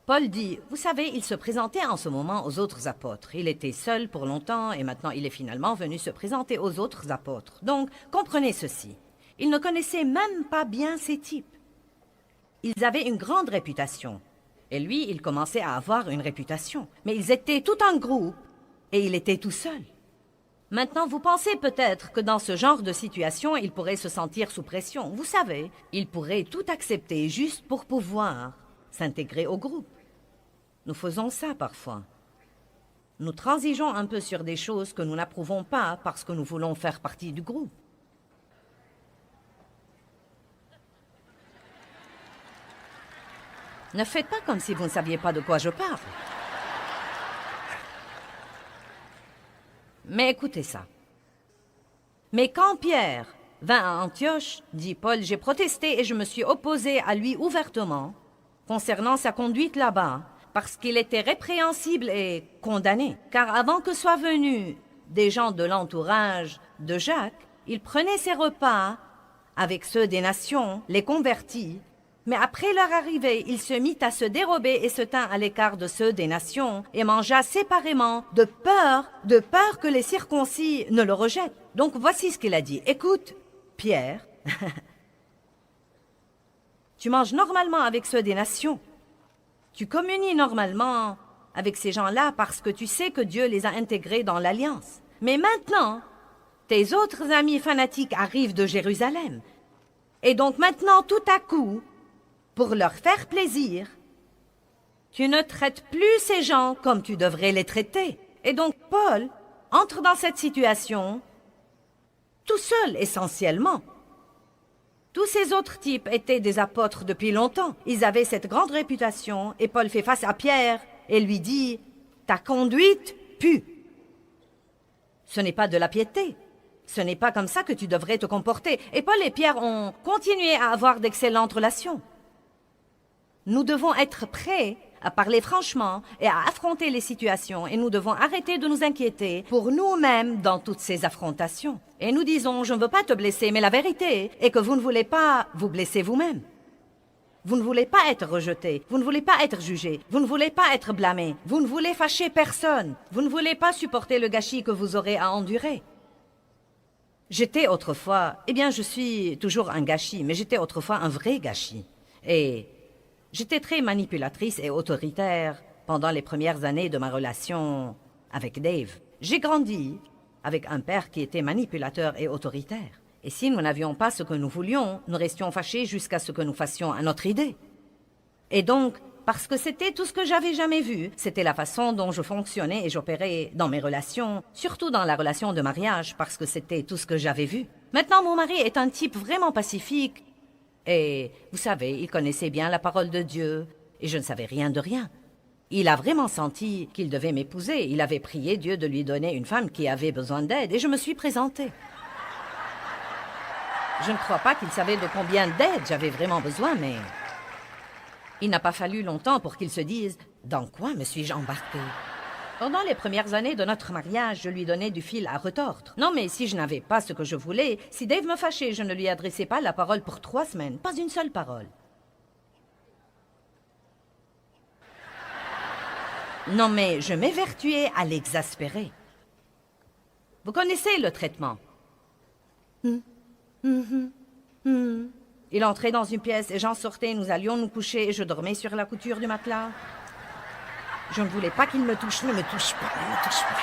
Paul dit, vous savez, il se présentait en ce moment aux autres apôtres. Il était seul pour longtemps et maintenant il est finalement venu se présenter aux autres apôtres. Donc, comprenez ceci. Il ne connaissait même pas bien ces types. Ils avaient une grande réputation. Et lui, il commençait à avoir une réputation. Mais ils étaient tout en groupe et il était tout seul. Maintenant, vous pensez peut-être que dans ce genre de situation, il pourrait se sentir sous pression. Vous savez, il pourrait tout accepter juste pour pouvoir s'intégrer au groupe. Nous faisons ça parfois. Nous transigeons un peu sur des choses que nous n'approuvons pas parce que nous voulons faire partie du groupe. Ne faites pas comme si vous ne saviez pas de quoi je parle. Mais écoutez ça. Mais quand Pierre vint à Antioche, dit Paul, j'ai protesté et je me suis opposé à lui ouvertement concernant sa conduite là-bas, parce qu'il était répréhensible et condamné. Car avant que soient venus des gens de l'entourage de Jacques, il prenait ses repas avec ceux des nations, les convertis, mais après leur arrivée, il se mit à se dérober et se tint à l'écart de ceux des nations et mangea séparément, de peur que les circoncis ne le rejettent. Donc voici ce qu'il a dit. Écoute, Pierre, tu manges normalement avec ceux des nations. Tu communies normalement avec ces gens-là parce que tu sais que Dieu les a intégrés dans l'alliance. Mais maintenant, tes autres amis fanatiques arrivent de Jérusalem. Et donc maintenant, tout à coup, pour leur faire plaisir, tu ne traites plus ces gens comme tu devrais les traiter. Et donc Paul entre dans cette situation tout seul essentiellement. Tous ces autres types étaient des apôtres depuis longtemps. Ils avaient cette grande réputation et Paul fait face à Pierre et lui dit « Ta conduite pue. Ce n'est pas de la piété. Ce n'est pas comme ça que tu devrais te comporter. » Et Paul et Pierre ont continué à avoir d'excellentes relations. Nous devons être prêts à parler franchement et à affronter les situations et nous devons arrêter de nous inquiéter pour nous-mêmes dans toutes ces affrontations. Et nous disons, je ne veux pas te blesser, mais la vérité est que vous ne voulez pas vous blesser vous-même. Vous ne voulez pas être rejeté, vous ne voulez pas être jugé, vous ne voulez pas être blâmé, vous ne voulez fâcher personne, vous ne voulez pas supporter le gâchis que vous aurez à endurer. J'étais autrefois, je suis toujours un gâchis, mais j'étais autrefois un vrai gâchis. Et j'étais très manipulatrice et autoritaire pendant les premières années de ma relation avec Dave. J'ai grandi avec un père qui était manipulateur et autoritaire. Et si nous n'avions pas ce que nous voulions, nous restions fâchés jusqu'à ce que nous fassions à notre idée. Et donc, parce que c'était tout ce que j'avais jamais vu, c'était la façon dont je fonctionnais et j'opérais dans mes relations, surtout dans la relation de mariage, parce que c'était tout ce que j'avais vu. Maintenant, mon mari est un type vraiment pacifique. Et, vous savez, il connaissait bien la parole de Dieu, et je ne savais rien de rien. Il a vraiment senti qu'il devait m'épouser. Il avait prié Dieu de lui donner une femme qui avait besoin d'aide, et je me suis présentée. Je ne crois pas qu'il savait de combien d'aide j'avais vraiment besoin, mais il n'a pas fallu longtemps pour qu'il se dise « Dans quoi me suis-je embarquée ?» Pendant les premières années de notre mariage, je lui donnais du fil à retordre. Non, mais si je n'avais pas ce que je voulais, si Dave me fâchait, je ne lui adressais pas la parole pour 3 semaines. Pas une seule parole. Non, mais je m'évertuais à l'exaspérer. Vous connaissez le traitement. Il entrait dans une pièce et j'en sortais, nous allions nous coucher et je dormais sur la couture du matelas. Je ne voulais pas qu'il me touche. Ne me touche pas, ne me touche pas.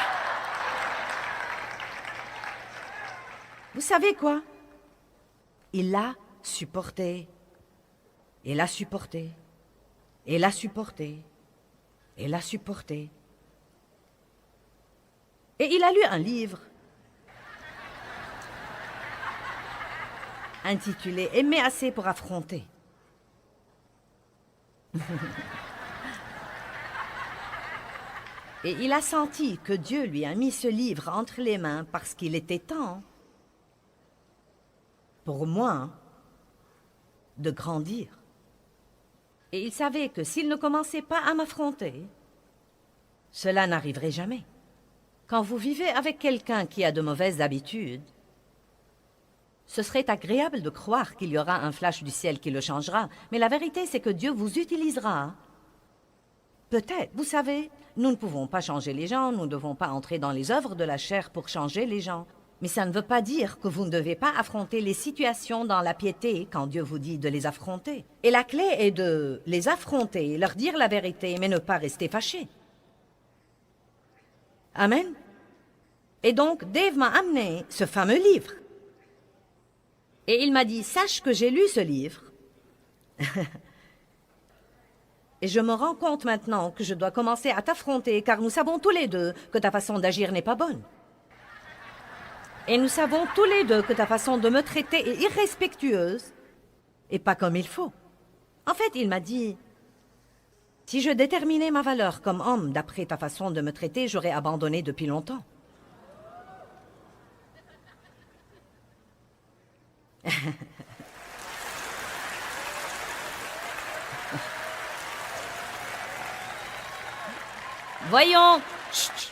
Vous savez quoi? Il l'a supporté. Et l'a supporté. Et l'a supporté. Et l'a supporté. Et il a lu un livre intitulé « Aimer assez pour affronter ». Et il a senti que Dieu lui a mis ce livre entre les mains parce qu'il était temps pour moi de grandir. Et il savait que s'il ne commençait pas à m'affronter, cela n'arriverait jamais. Quand vous vivez avec quelqu'un qui a de mauvaises habitudes, ce serait agréable de croire qu'il y aura un flash du ciel qui le changera, mais la vérité c'est que Dieu vous utilisera. Peut-être, vous savez, nous ne pouvons pas changer les gens, nous ne devons pas entrer dans les œuvres de la chair pour changer les gens. Mais ça ne veut pas dire que vous ne devez pas affronter les situations dans la piété quand Dieu vous dit de les affronter. Et la clé est de les affronter, leur dire la vérité, mais ne pas rester fâché. Amen. Et donc, Dave m'a amené ce fameux livre. Et il m'a dit, sache que j'ai lu ce livre. Et je me rends compte maintenant que je dois commencer à t'affronter, car nous savons tous les deux que ta façon d'agir n'est pas bonne. Et nous savons tous les deux que ta façon de me traiter est irrespectueuse et pas comme il faut. En fait, il m'a dit, si je déterminais ma valeur comme homme d'après ta façon de me traiter, j'aurais abandonné depuis longtemps. Voyons. Chut.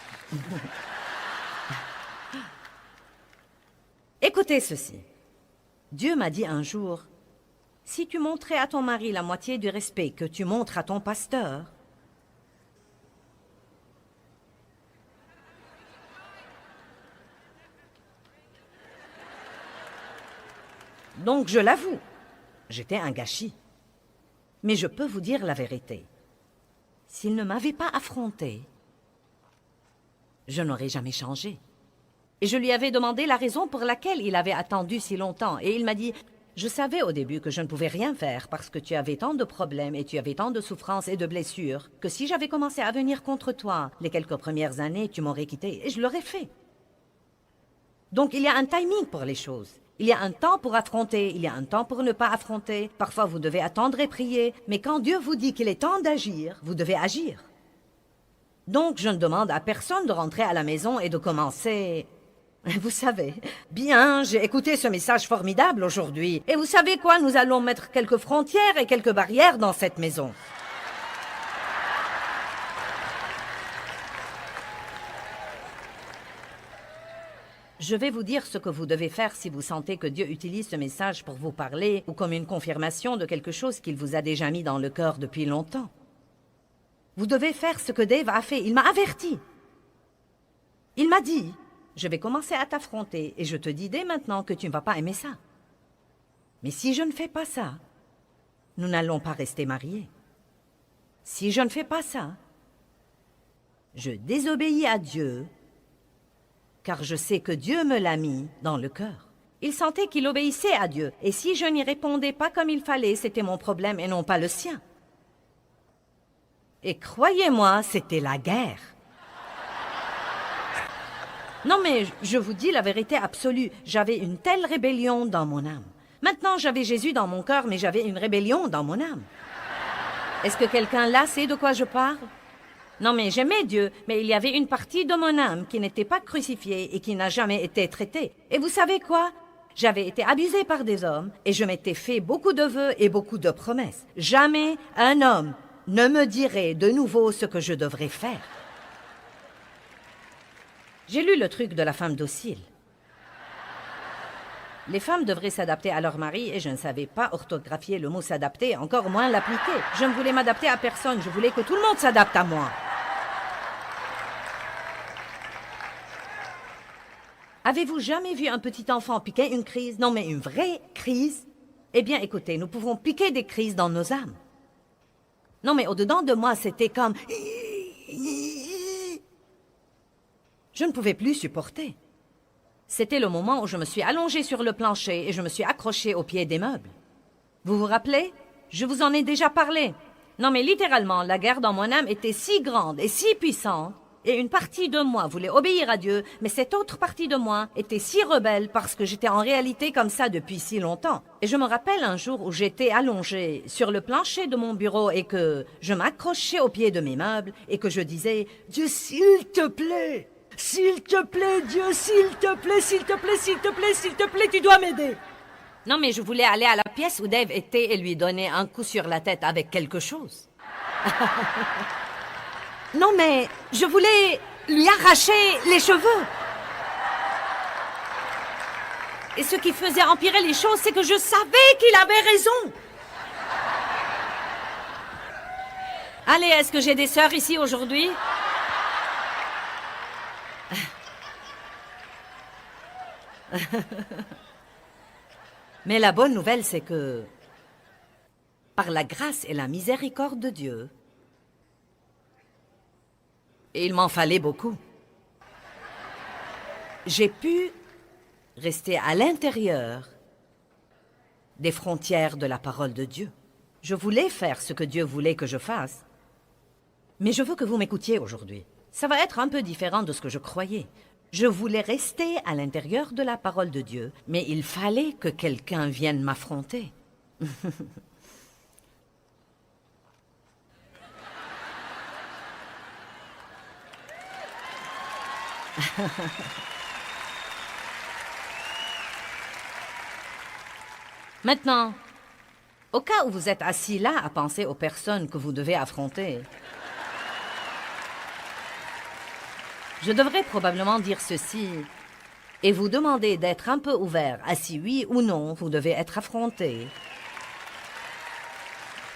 Écoutez ceci. Dieu m'a dit un jour, si tu montrais à ton mari la moitié du respect que tu montres à ton pasteur, donc je l'avoue, j'étais un gâchis. Mais je peux vous dire la vérité. S'il ne m'avait pas affronté, je n'aurais jamais changé. Et je lui avais demandé la raison pour laquelle il avait attendu si longtemps. Et il m'a dit, je savais au début que je ne pouvais rien faire parce que tu avais tant de problèmes et tu avais tant de souffrances et de blessures que si j'avais commencé à venir contre toi les quelques premières années, tu m'aurais quitté et je l'aurais fait. Donc il y a un timing pour les choses. Il y a un temps pour affronter, il y a un temps pour ne pas affronter. Parfois vous devez attendre et prier, mais quand Dieu vous dit qu'il est temps d'agir, vous devez agir. Donc je ne demande à personne de rentrer à la maison et de commencer... Vous savez, bien, j'ai écouté ce message formidable aujourd'hui. Et vous savez quoi, nous allons mettre quelques frontières et quelques barrières dans cette maison. Je vais vous dire ce que vous devez faire si vous sentez que Dieu utilise ce message pour vous parler ou comme une confirmation de quelque chose qu'il vous a déjà mis dans le cœur depuis longtemps. Vous devez faire ce que Dave a fait. Il m'a averti. Il m'a dit... Je vais commencer à t'affronter et je te dis dès maintenant que tu ne vas pas aimer ça. Mais si je ne fais pas ça, nous n'allons pas rester mariés. Si je ne fais pas ça, je désobéis à Dieu, car je sais que Dieu me l'a mis dans le cœur. Il sentait qu'il obéissait à Dieu, et si je n'y répondais pas comme il fallait, c'était mon problème et non pas le sien. Et croyez-moi, c'était la guerre. Non, mais je vous dis la vérité absolue. J'avais une telle rébellion dans mon âme. Maintenant, j'avais Jésus dans mon cœur, mais j'avais une rébellion dans mon âme. Est-ce que quelqu'un là sait de quoi je parle? Non, mais j'aimais Dieu, mais il y avait une partie de mon âme qui n'était pas crucifiée et qui n'a jamais été traitée. Et vous savez quoi? J'avais été abusée par des hommes et je m'étais fait beaucoup de vœux et beaucoup de promesses. Jamais un homme ne me dirait de nouveau ce que je devrais faire. J'ai lu le truc de la femme docile. Les femmes devraient s'adapter à leur mari et je ne savais pas orthographier le mot s'adapter, encore moins l'appliquer. Je ne voulais m'adapter à personne, je voulais que tout le monde s'adapte à moi. Avez-vous jamais vu un petit enfant piquer une crise? Non, mais une vraie crise? Eh bien, écoutez, nous pouvons piquer des crises dans nos âmes. Non, mais au-dedans de moi, c'était comme... Je ne pouvais plus supporter. C'était le moment où je me suis allongée sur le plancher et je me suis accrochée au pied des meubles. Vous vous rappelez? Je vous en ai déjà parlé. Non, mais littéralement, la guerre dans mon âme était si grande et si puissante, et une partie de moi voulait obéir à Dieu, mais cette autre partie de moi était si rebelle parce que j'étais en réalité comme ça depuis si longtemps. Et je me rappelle un jour où j'étais allongée sur le plancher de mon bureau et que je m'accrochais au pied de mes meubles et que je disais « Dieu, s'il te plaît !» S'il te plaît, Dieu, s'il te plaît, s'il te plaît, s'il te plaît, s'il te plaît, tu dois m'aider. Non, mais je voulais aller à la pièce où Dave était et lui donner un coup sur la tête avec quelque chose. Non, mais je voulais lui arracher les cheveux. Et ce qui faisait empirer les choses, c'est que je savais qu'il avait raison. Allez, est-ce que j'ai des sœurs ici aujourd'hui? Mais la bonne nouvelle, c'est que, par la grâce et la miséricorde de Dieu, et il m'en fallait beaucoup. j'ai pu rester à l'intérieur des frontières de la parole de Dieu. Je voulais faire ce que Dieu voulait que je fasse. Mais je veux que vous m'écoutiez aujourd'hui. Ça va être un peu différent de ce que je croyais. Je voulais rester à l'intérieur de la parole de Dieu, mais il fallait que quelqu'un vienne m'affronter. Maintenant, au cas où vous êtes assis là à penser aux personnes que vous devez affronter, je devrais probablement dire ceci et vous demander d'être un peu ouvert à si oui ou non vous devez être affronté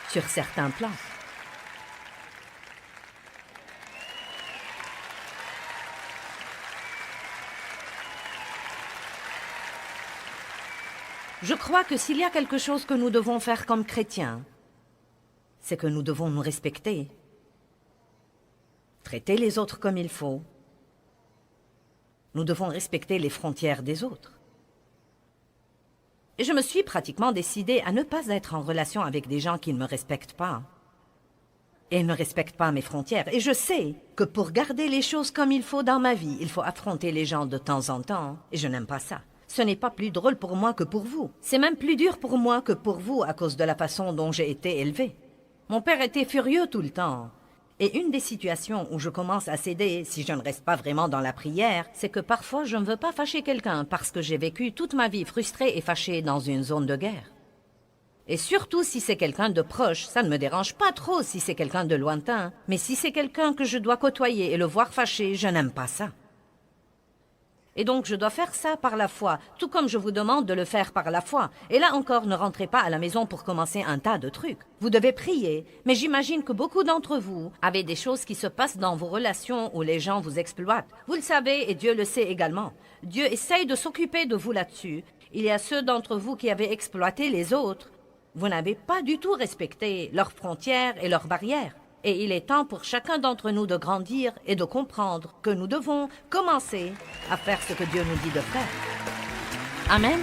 sur certains plans. Je crois que s'il y a quelque chose que nous devons faire comme chrétiens, c'est que nous devons nous respecter, traiter les autres comme il faut. Nous devons respecter les frontières des autres. Et je me suis pratiquement décidée à ne pas être en relation avec des gens qui ne me respectent pas et ne respectent pas mes frontières. Et je sais que pour garder les choses comme il faut dans ma vie, il faut affronter les gens de temps en temps, et je n'aime pas ça. Ce n'est pas plus drôle pour moi que pour vous. C'est même plus dur pour moi que pour vous à cause de la façon dont j'ai été élevée. Mon père était furieux tout le temps. Et une des situations où je commence à céder si je ne reste pas vraiment dans la prière, c'est que parfois je ne veux pas fâcher quelqu'un parce que j'ai vécu toute ma vie frustrée et fâchée dans une zone de guerre. Et surtout si c'est quelqu'un de proche, ça ne me dérange pas trop si c'est quelqu'un de lointain, mais si c'est quelqu'un que je dois côtoyer et le voir fâché, je n'aime pas ça. Et donc je dois faire ça par la foi, tout comme je vous demande de le faire par la foi. Et là encore, ne rentrez pas à la maison pour commencer un tas de trucs. Vous devez prier, mais j'imagine que beaucoup d'entre vous avez des choses qui se passent dans vos relations où les gens vous exploitent. Vous le savez et Dieu le sait également. Dieu essaye de s'occuper de vous là-dessus. Il y a ceux d'entre vous qui avaient exploité les autres. Vous n'avez pas du tout respecté leurs frontières et leurs barrières. Et il est temps pour chacun d'entre nous de grandir et de comprendre que nous devons commencer à faire ce que Dieu nous dit de faire. Amen.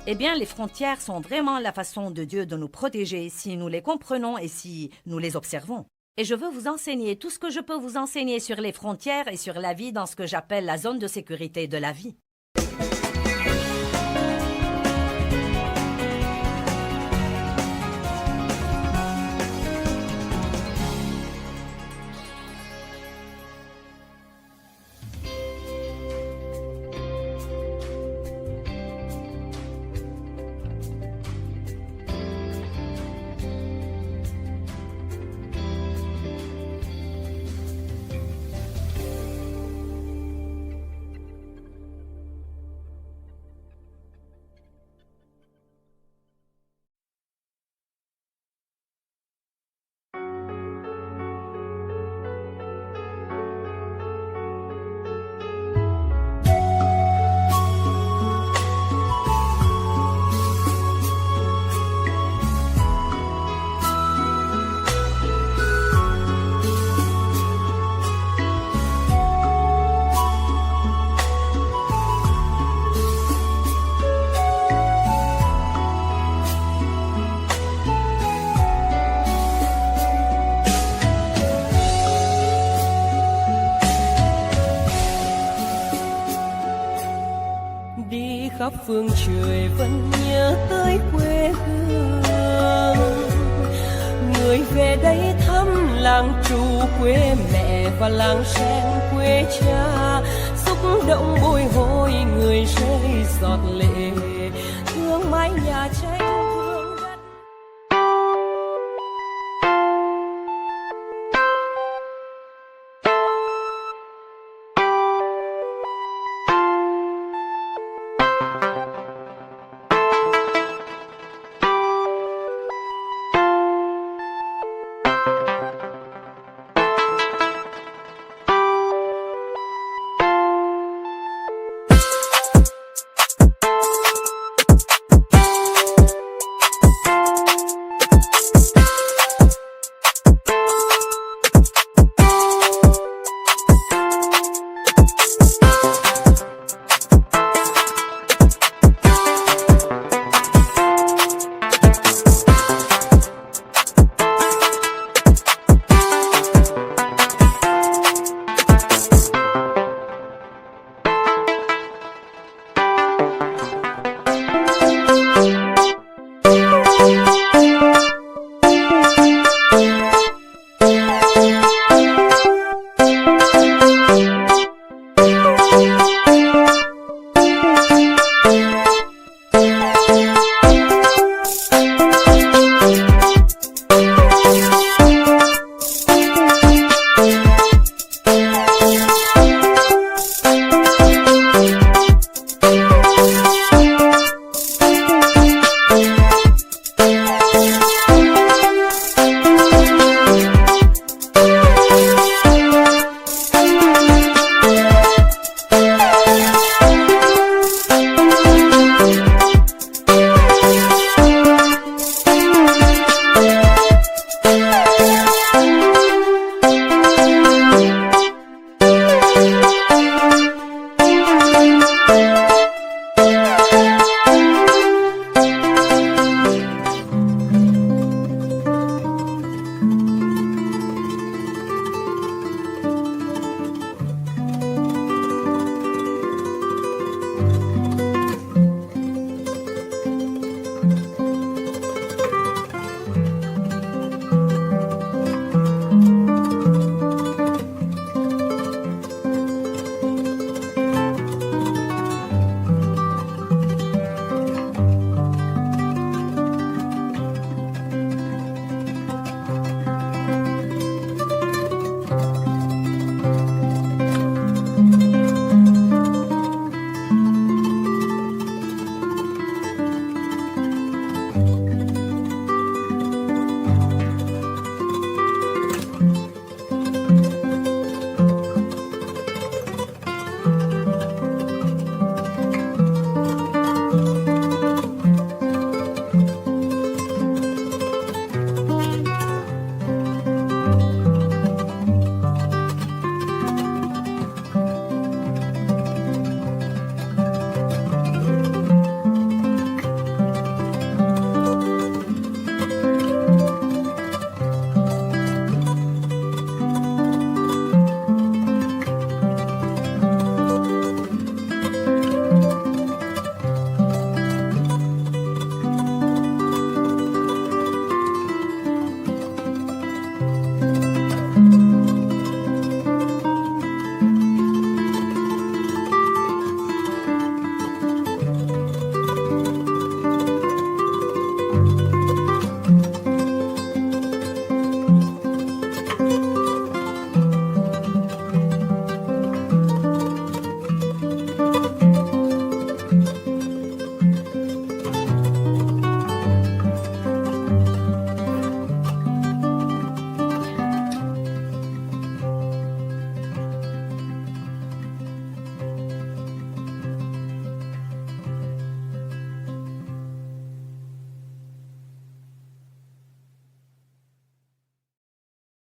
Eh bien, les frontières sont vraiment la façon de Dieu de nous protéger si nous les comprenons et si nous les observons. Et je veux vous enseigner tout ce que je peux vous enseigner sur les frontières et sur la vie dans ce que j'appelle la zone de sécurité de la vie. khắp phương trời vẫn nhớ tới quê hương. Người về đây thăm làng trù quê mẹ và làng sen quê cha, xúc động bồi hồi người rơi giọt lệ thương mái nhà tranh.